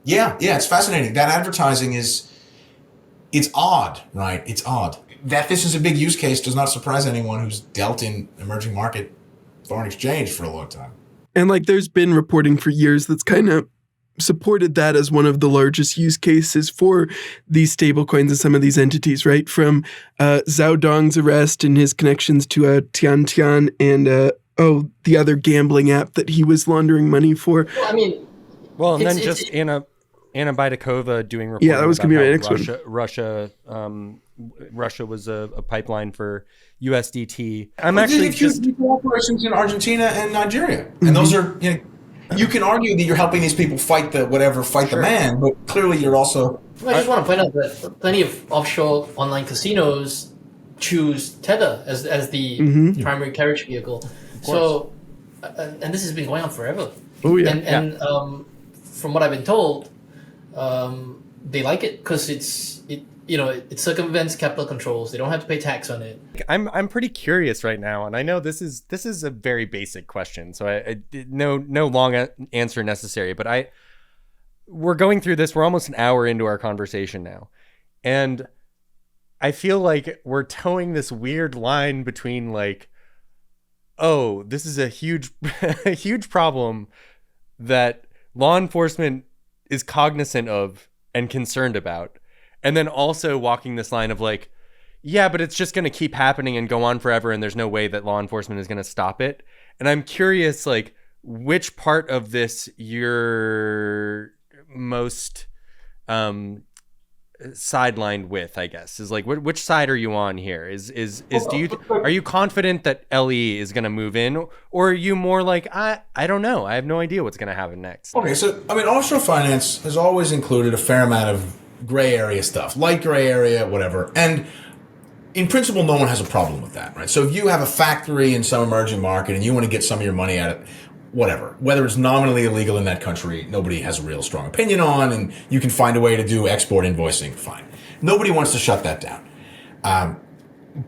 It's fascinating. That advertising it's odd, right? It's odd. That this is a big use case does not surprise anyone who's dealt in emerging market foreign exchange for a long time. And there's been reporting for years that's kind of supported that as one of the largest use cases for these stablecoins and some of these entities, right? From Zhao Dong's arrest and his connections to Tian and the other gambling app that he was laundering money for. Well, I mean, and then just Anna Baydakova doing reporting. Yeah, that was going to be my next one. Russia was a pipeline for USDT. Actually just operations in Argentina and Nigeria, and those are you can argue that you're helping these people fight the man, but clearly you're also. I just want to point out that plenty of offshore online casinos choose Tether as the primary carriage vehicle. So, and this has been going on forever. Oh yeah. And from what I've been told, they like it because it circumvents capital controls. They don't have to pay tax on it. I'm pretty curious right now, and I know this is a very basic question, so I no long answer necessary. But we're going through this. We're almost an hour into our conversation now, and I feel like we're towing this weird line between this is a huge a huge problem that law enforcement is cognizant of and concerned about. And then also walking this line of but it's just going to keep happening and go on forever, and there's no way that law enforcement is going to stop it. And I'm curious, which part of this you're most sidelined with, I guess, is which side are you on here? Are you confident that LE is going to move in, or are you more I don't know, I have no idea what's going to happen next? Okay, so offshore finance has always included a fair amount of gray area stuff, light gray area, whatever. And in principle, no one has a problem with that, right? So if you have a factory in some emerging market and you want to get some of your money at it, whatever, whether it's nominally illegal in that country, nobody has a real strong opinion on, and you can find a way to do export invoicing, fine. Nobody wants to shut that down.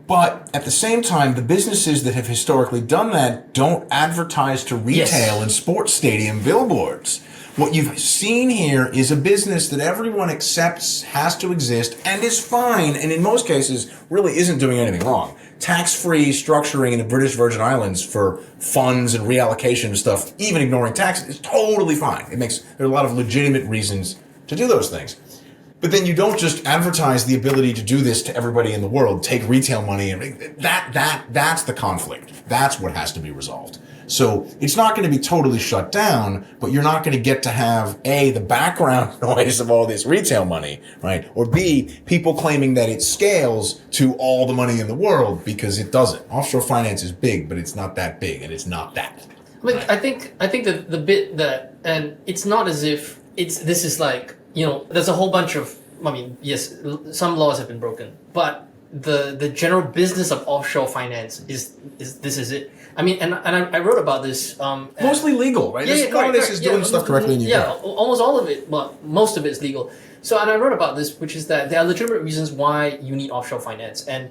But at the same time, the businesses that have historically done that don't advertise to retail and sports stadium billboards. What you've seen here is a business that everyone accepts has to exist and is fine, and in most cases really isn't doing anything wrong. Tax-free structuring in the British Virgin Islands for funds and reallocation of stuff, even ignoring taxes, is totally fine. There are a lot of legitimate reasons to do those things. But then you don't just advertise the ability to do this to everybody in the world, take retail money, and that's the conflict. That's what has to be resolved. So it's not going to be totally shut down, but you're not going to get to have A, the background noise of all this retail money, right? Or B, people claiming that it scales to all the money in the world, because it doesn't. Offshore finance is big, but it's not that big, and it's not that. I think that the bit that, and it's not as if this is there's a whole bunch of, yes, some laws have been broken, but the general business of offshore finance is it. And I wrote about this. Mostly legal, right? A lot of this is doing stuff directly in the UK. Yeah, almost all of it. Well, most of it is legal. So, and I wrote about this, which is that there are legitimate reasons why you need offshore finance, and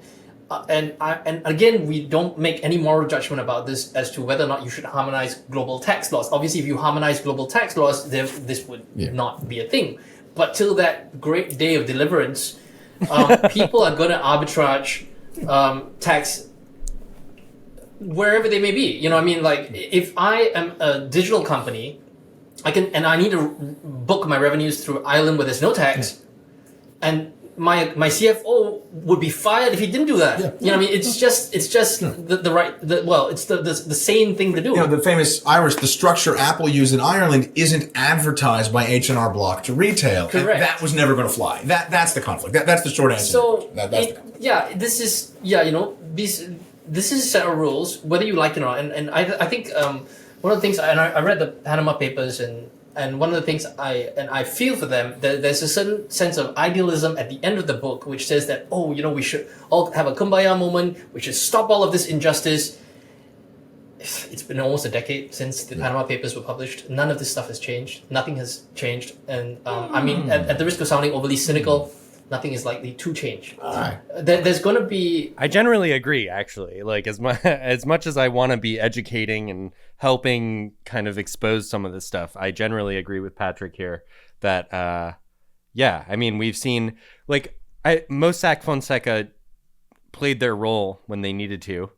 again, we don't make any moral judgment about this as to whether or not you should harmonize global tax laws. Obviously, if you harmonize global tax laws, then this would not be a thing. But till that great day of deliverance, people are going to arbitrage tax wherever they may be. If I am a digital company, I need to book my revenues through Ireland where there's no tax. and my CFO would be fired if he didn't do that. Yeah. You know what I mean? It's just it's the sane thing to do. You know, the famous Irish, the structure Apple used in Ireland isn't advertised by H&R Block to retail. Correct. And that was never going to fly. That's the conflict. That's the short answer. So This this is a set of rules, whether you like it or not. And I think one of the things, and I read the Panama Papers, and one of the things I feel for them, there's a certain sense of idealism at the end of the book, which says that, we should all have a kumbaya moment, we should stop all of this injustice. It's been almost a decade since the Panama Papers were published. None of this stuff has changed. Nothing has changed. And I mean, at the risk of sounding overly cynical, nothing is likely to change. All right. There's going to be... I generally agree, actually. Like, as much as I want to be educating and helping kind of expose some of this stuff, I generally agree with Patrick here that, I mean, we've seen, like, Mossack Fonseca played their role when they needed to.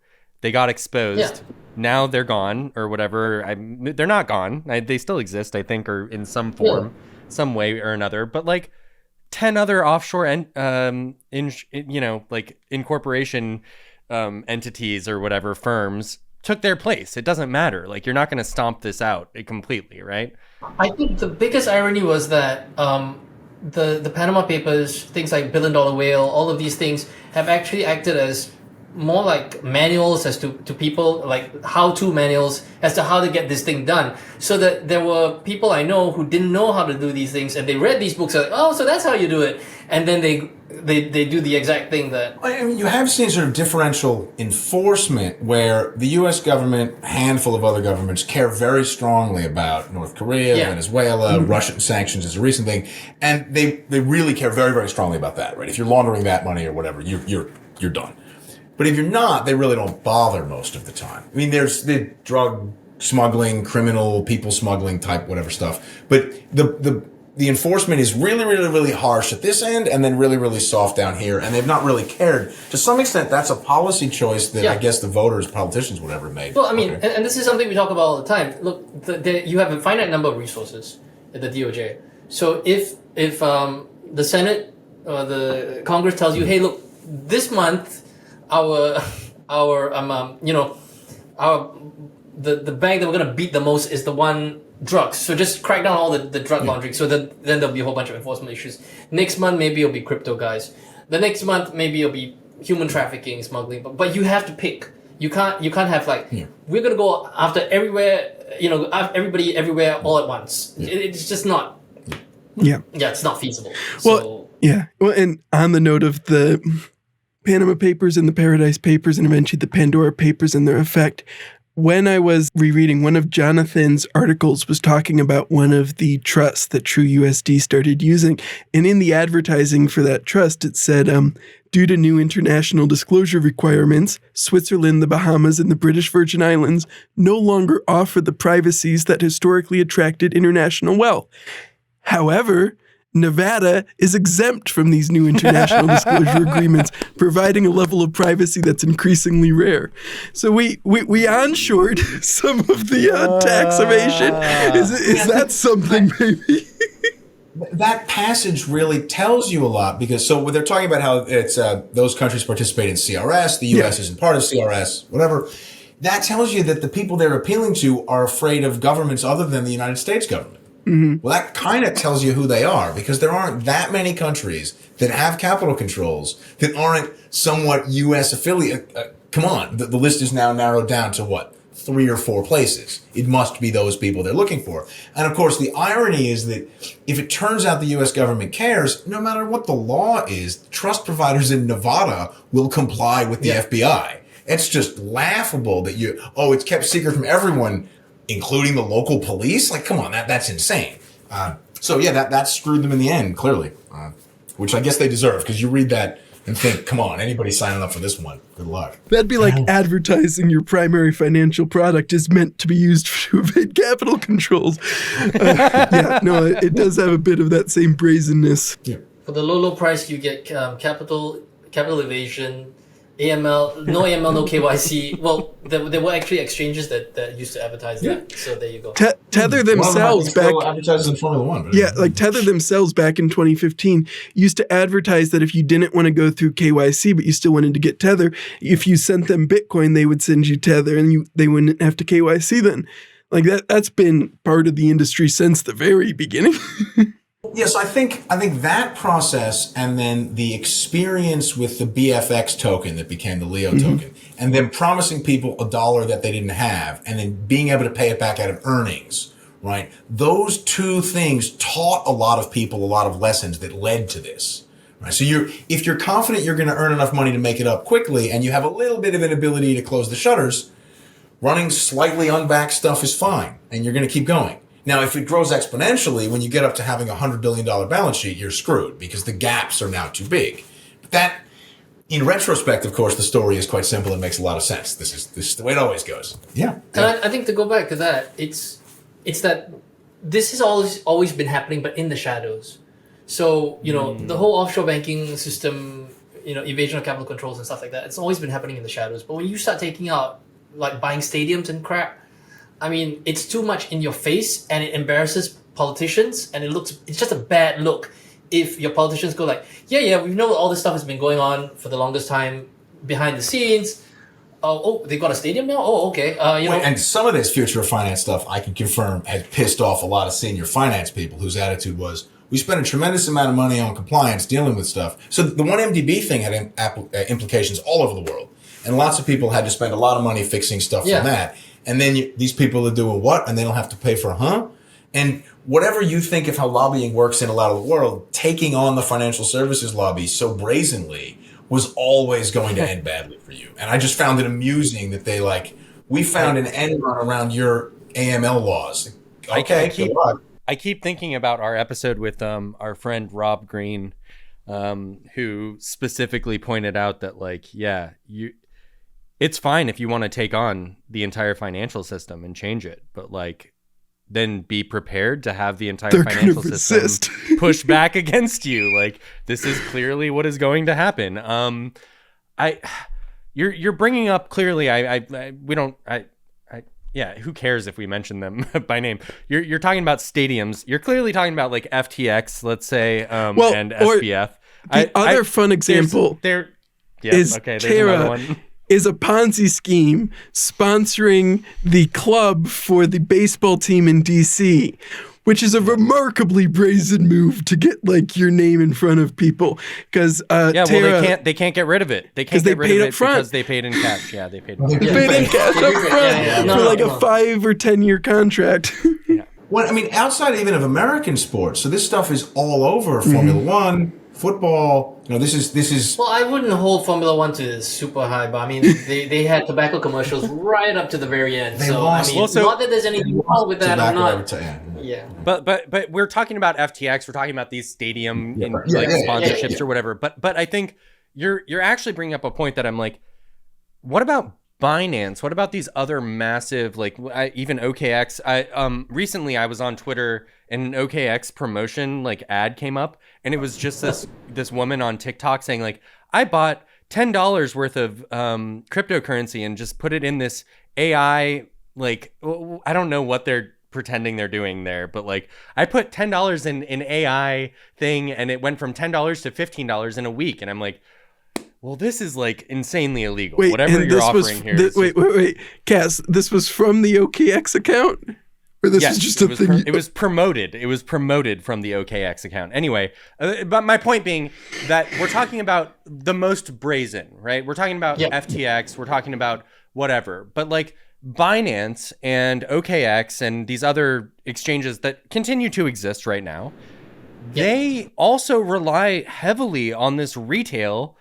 They got exposed. Yeah. Now they're gone or whatever. They're not gone. They still exist, I think, or in some form, some way or another. But, like, 10 other offshore incorporation entities or whatever firms took their place. It doesn't matter. Like, you're not going to stomp this out completely, right? I think the biggest irony was that the Panama Papers, things like Billion Dollar Whale, all of these things have actually acted as more like manuals as to people, like how-to manuals as to how to get this thing done. So that there were people I know who didn't know how to do these things, and they read these books like, oh, so that's how you do it. And then they do the exact thing that... I mean, you have seen sort of differential enforcement where the U.S. government, a handful of other governments, care very strongly about North Korea, Venezuela, Russian sanctions is a recent thing, and they really care very, very strongly about that, right? If you're laundering that money or whatever, you're done. But if you're not, they really don't bother most of the time. I mean, there's the drug smuggling, criminal, people smuggling type, whatever stuff. But the enforcement is really, really, really harsh at this end and then really, really soft down here. And they've not really cared. To some extent, that's a policy choice that I guess the voters, politicians, whatever, made. Well, I mean, and this is something we talk about all the time. Look, you have a finite number of resources at the DOJ. So if the Senate or the Congress tells you, hey, look, this month, the bag that we're gonna beat the most is the one drugs. So just crack down all the drug laundering. So then there'll be a whole bunch of enforcement issues. Next month maybe it'll be crypto guys. The next month maybe it'll be human trafficking, smuggling. But you have to pick. You can't have like we're gonna go after everywhere. Everybody everywhere all at once. It's just not. Yeah. Yeah, it's not feasible. Well, Well, and on the note of the Panama Papers and the Paradise Papers and eventually the Pandora Papers and their effect, when I was rereading, one of Jonathan's articles was talking about one of the trusts that TrueUSD started using. And in the advertising for that trust, it said, due to new international disclosure requirements, Switzerland, the Bahamas, and the British Virgin Islands no longer offer the privacies that historically attracted international wealth. However, Nevada is exempt from these new international disclosure agreements, providing a level of privacy that's increasingly rare. So we onshored some of the tax evasion. Is that something, maybe? That passage really tells you a lot because so they're talking about how it's those countries participate in CRS, the U.S. isn't part of CRS, whatever. That tells you that the people they're appealing to are afraid of governments other than the United States government. Mm-hmm. Well, that kind of tells you who they are because there aren't that many countries that have capital controls that aren't somewhat U.S. affiliate. Come on, the list is now narrowed down to what? 3 or 4 places. It must be those people they're looking for. And of course, the irony is that if it turns out the U.S. government cares, no matter what the law is, trust providers in Nevada will comply with the FBI. It's just laughable that it's kept secret from everyone, including the local police. Like, come on, that's insane. That screwed them in the end, clearly, which I guess they deserve because you read that and think, come on, anybody signing up for this one, good luck. That'd be like advertising your primary financial product is meant to be used to evade capital controls. It does have a bit of that same brazenness. Yeah. For the low price, you get capital evasion, AML, no AML, no KYC. Well, there were actually exchanges that used to advertise that. So there you go. Tether themselves back advertising in Formula One. But yeah, like Tether themselves back in 2015 used to advertise that if you didn't want to go through KYC but you still wanted to get Tether, if you sent them Bitcoin, they would send you Tether and they wouldn't have to KYC then. Like that's been part of the industry since the very beginning. Yes, I think that process and then the experience with the BFX token that became the Leo token, and then promising people $1 that they didn't have, and then being able to pay it back out of earnings, right? Those two things taught a lot of people a lot of lessons that led to this. Right? So if you're confident you're going to earn enough money to make it up quickly, and you have a little bit of an ability to close the shutters, running slightly unbacked stuff is fine, and you're going to keep going. Now, if it grows exponentially, when you get up to having a $100 billion balance sheet, you're screwed because the gaps are now too big. But that, in retrospect, of course, the story is quite simple and makes a lot of sense. This is the way it always goes. Yeah. And I think to go back to that, it's that this has always been happening, but in the shadows. So, the whole offshore banking system, evasion of capital controls and stuff like that, it's always been happening in the shadows. But when you start taking out, like buying stadiums and crap, I mean, it's too much in your face and it embarrasses politicians, and it's just a bad look if your politicians go like, yeah, we know all this stuff has been going on for the longest time behind the scenes. Oh, they got a stadium now? Oh, okay. And some of this future of finance stuff, I can confirm, has pissed off a lot of senior finance people whose attitude was, we spent a tremendous amount of money on compliance dealing with stuff. So the 1MDB thing had implications all over the world. And lots of people had to spend a lot of money fixing stuff from that. And then these people are doing what? And they don't have to pay for And whatever you think of how lobbying works in a lot of the world, taking on the financial services lobby so brazenly was always going to end badly for you. And I just found it amusing that we found an end run around your AML laws. Okay, I keep thinking about our episode with our friend Rob Green, who specifically pointed out that it's fine if you want to take on the entire financial system and change it, but then be prepared to have the entire financial system push back against you. This is clearly what is going to happen. You're bringing up clearly. Who cares if we mention them by name? You're talking about stadiums. You're clearly talking about FTX, let's say, and SBF. The other fun example is Terra. Is a Ponzi scheme sponsoring the club for the baseball team in DC, which is a remarkably brazen move to get your name in front of people. Because they can't get rid of it. They can't get rid of it because they paid in cash. Yeah, they paid. They paid in cash up front for a 5 or 10 year contract. Yeah. Well, I mean, outside even of American sports, so this stuff is all over Formula One. Football, this is. Well, I wouldn't hold Formula One to super high, but I mean, they had tobacco commercials right up to the very end. Not that there's anything wrong with that. I'm not. Yeah. But we're talking about FTX. We're talking about these stadium sponsorships or whatever. But I think you're actually bringing up a point that I'm like, what about Binance? What about these other massive, even OKX? Recently I was on Twitter and an OKX promotion ad came up, and it was just this woman on TikTok saying I bought $10 worth of cryptocurrency and just put it in this AI, I don't know what they're pretending they're doing there, but I put $10 in AI thing, and it went from $10 to $15 in a week, and I'm like, well, this is insanely illegal. Whatever you're offering here. Wait, Cas, this was from the OKX account? Or this was just a thing? It was promoted. It was promoted from the OKX account. Anyway, but my point being that we're talking about the most brazen, right? We're talking about FTX. We're talking about whatever. But Binance and OKX and these other exchanges that continue to exist right now, they also rely heavily on this retail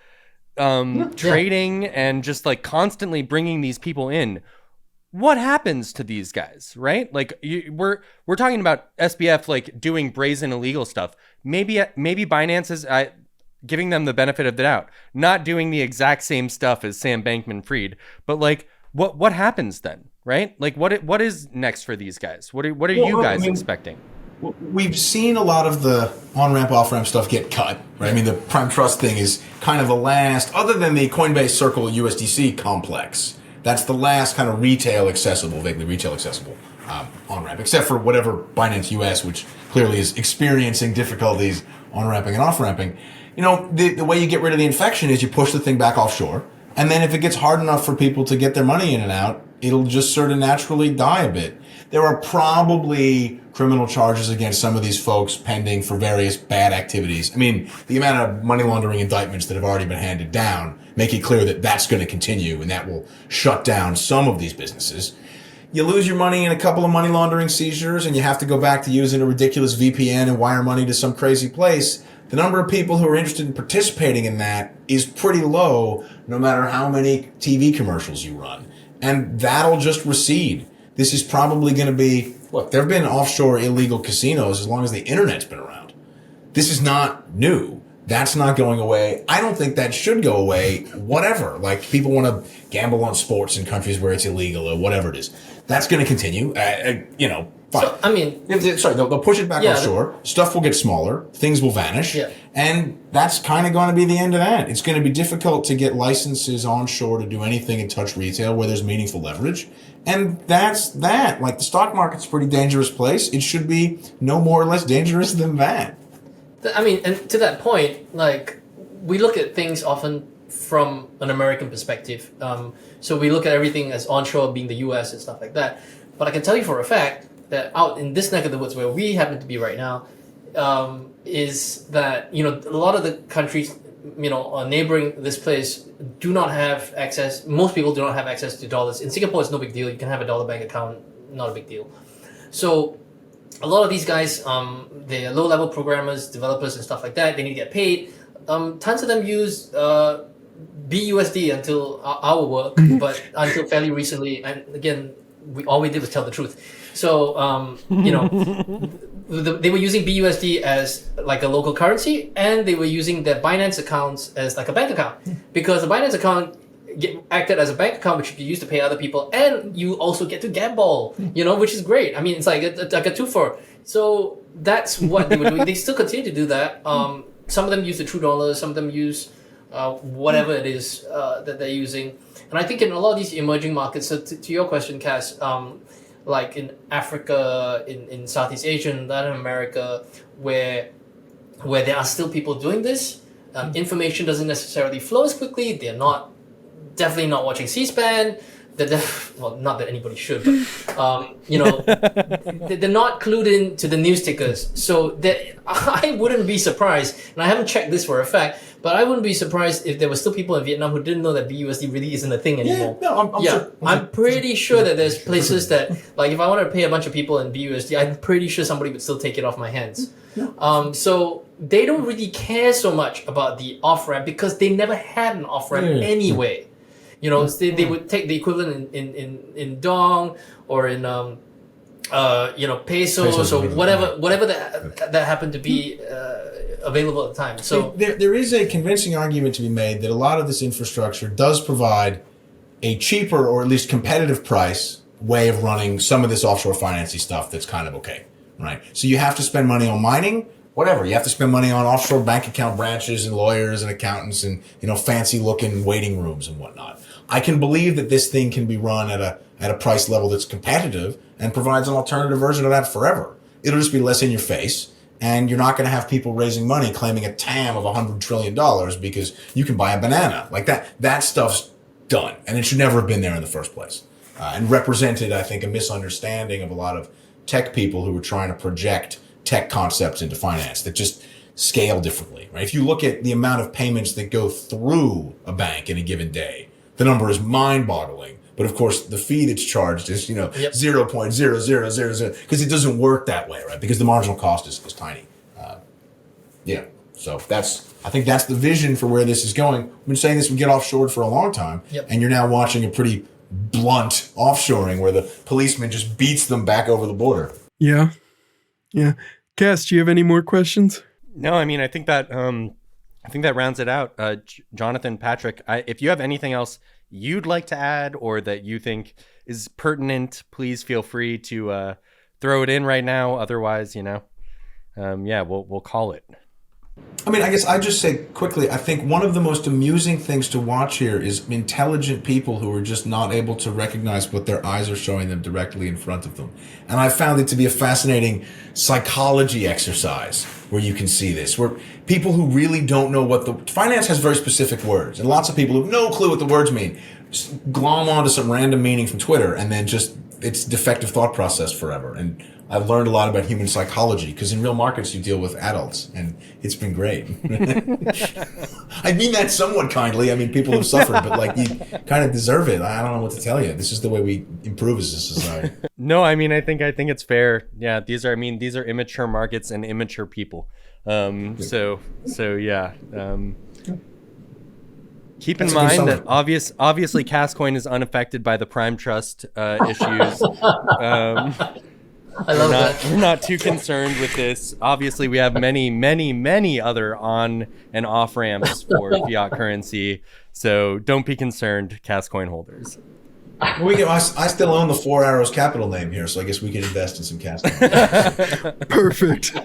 trading and just constantly bringing these people in. What happens to these guys, right? We're talking about SBF doing brazen illegal stuff. Maybe Binance is giving them the benefit of the doubt, not doing the exact same stuff as Sam Bankman-Fried, but what happens then, right? What is next for these guys? What are you guys expecting? We've seen a lot of the on-ramp, off-ramp stuff get cut, right? I mean, the Prime Trust thing is kind of the last, other than the Coinbase Circle USDC complex, that's the last kind of retail accessible, vaguely retail accessible on-ramp, except for whatever Binance US, which clearly is experiencing difficulties on-ramping and off-ramping. You know, the way you get rid of the infection is you push the thing back offshore, and then if it gets hard enough for people to get their money in and out, it'll just sort of naturally die a bit. There are probably criminal charges against some of these folks pending for various bad activities. I mean, the amount of money laundering indictments that have already been handed down make it clear that that's going to continue, and that will shut down some of these businesses. You lose your money in a couple of money laundering seizures, and you have to go back to using a ridiculous VPN and wire money to some crazy place. The number of people who are interested in participating in that is pretty low, no matter how many TV commercials you run. And that'll just recede. This is probably going to be, look, there have been offshore illegal casinos as long as the internet's been around. This is not new. That's not going away. I don't think that should go away, whatever. Like, people want to gamble on sports in countries where it's illegal or whatever it is. That's going to continue. Fine. So, I mean, they'll push it back offshore. Stuff will get smaller. Things will vanish. Yeah. And that's kind of going to be the end of that. It's going to be difficult to get licenses onshore to do anything in touch retail where there's meaningful leverage. And that's that. Like, the stock market's a pretty dangerous place. It should be no more or less dangerous than that. I mean, and to that point, like, we look at things often from an American perspective. So we look at everything as onshore being the US and stuff like that. But I can tell you for a fact that out in this neck of the woods where we happen to be right now, is that, a lot of the countries, neighboring this place do not have access. Most people do not have access to dollars. In Singapore, it's no big deal. You can have a dollar bank account, not a big deal. So a lot of these guys, they're low-level programmers, developers, and stuff like that. They need to get paid. Tons of them use BUSD until our work, but until fairly recently, and again, all we did was tell the truth. So, they were using BUSD as like a local currency, and they were using their Binance accounts as like a bank account, because the Binance account acted as a bank account which you use to pay other people, and you also get to gamble, which is great. I mean, it's like a two-for. So that's what they were doing. They still continue to do that. Some of them use the true dollar, some of them use whatever it is that they're using. And I think in a lot of these emerging markets, so to your question, Cas, like in Africa, in Southeast Asia, and Latin America, where there are still people doing this, information doesn't necessarily flow as quickly. They're definitely not watching C-SPAN. Well, not that anybody should, but they're not clued in to the news tickers. So I wouldn't be surprised, and I haven't checked this for a fact, but I wouldn't be surprised if there were still people in Vietnam who didn't know that BUSD really isn't a thing anymore. I'm pretty sure that there's places that, like, if I wanted to pay a bunch of people in BUSD, I'm pretty sure somebody would still take it off my hands. So they don't really care so much about the off-ramp because they never had an off-ramp anyway. They would take the equivalent in dong or in pesos or whatever that happened to be available at the time. So there is a convincing argument to be made that a lot of this infrastructure does provide a cheaper or at least competitive price way of running some of this offshore financing stuff that's kind of okay, right? So you have to spend money on mining. Whatever. You have to spend money on offshore bank account branches and lawyers and accountants and, fancy looking waiting rooms and whatnot. I can believe that this thing can be run at a price level that's competitive and provides an alternative version of that forever. It'll just be less in your face, and you're not going to have people raising money claiming a TAM of $100 trillion because you can buy a banana. Like that stuff's done, and it should never have been there in the first place. And represented, I think, a misunderstanding of a lot of tech people who were trying to project tech concepts into finance that just scale differently, right? If you look at the amount of payments that go through a bank in a given day, the number is mind-boggling. But of course, the fee that's charged is, 0.0000, because it doesn't work that way, right? Because the marginal cost is tiny. So I think that's the vision for where this is going. We've been saying this would get offshored for a long time, and you're now watching a pretty blunt offshoring where the policeman just beats them back over the border. Yeah. Cas, do you have any more questions? No, I mean, I think that rounds it out. Jonathan, Patrick, if you have anything else you'd like to add or that you think is pertinent, please feel free to throw it in right now. Otherwise, yeah, we'll call it. I mean, I guess I just say quickly, I think one of the most amusing things to watch here is intelligent people who are just not able to recognize what their eyes are showing them directly in front of them. And I found it to be a fascinating psychology exercise where you can see this, where people who really don't know what the finance has very specific words, and lots of people who have no clue what the words mean just glom onto some random meaning from Twitter and then just it's defective thought process forever. And I've learned a lot about human psychology because in real markets you deal with adults, and it's been great. I mean that somewhat kindly. I mean, people have suffered, but like you kind of deserve it. I don't know what to tell you. This is the way we improve as a society. No, I mean, I think it's fair. Yeah, these are immature markets and immature people. So yeah. Keep in mind that obviously Cascoin is unaffected by the Prime Trust issues. I love that. We're not too concerned with this. Obviously, we have many other on and off ramps for fiat currency. So don't be concerned, Cascoin holders. I still own the 4 Arrows Capital name here, so I guess we can invest in some Cascoin. Perfect.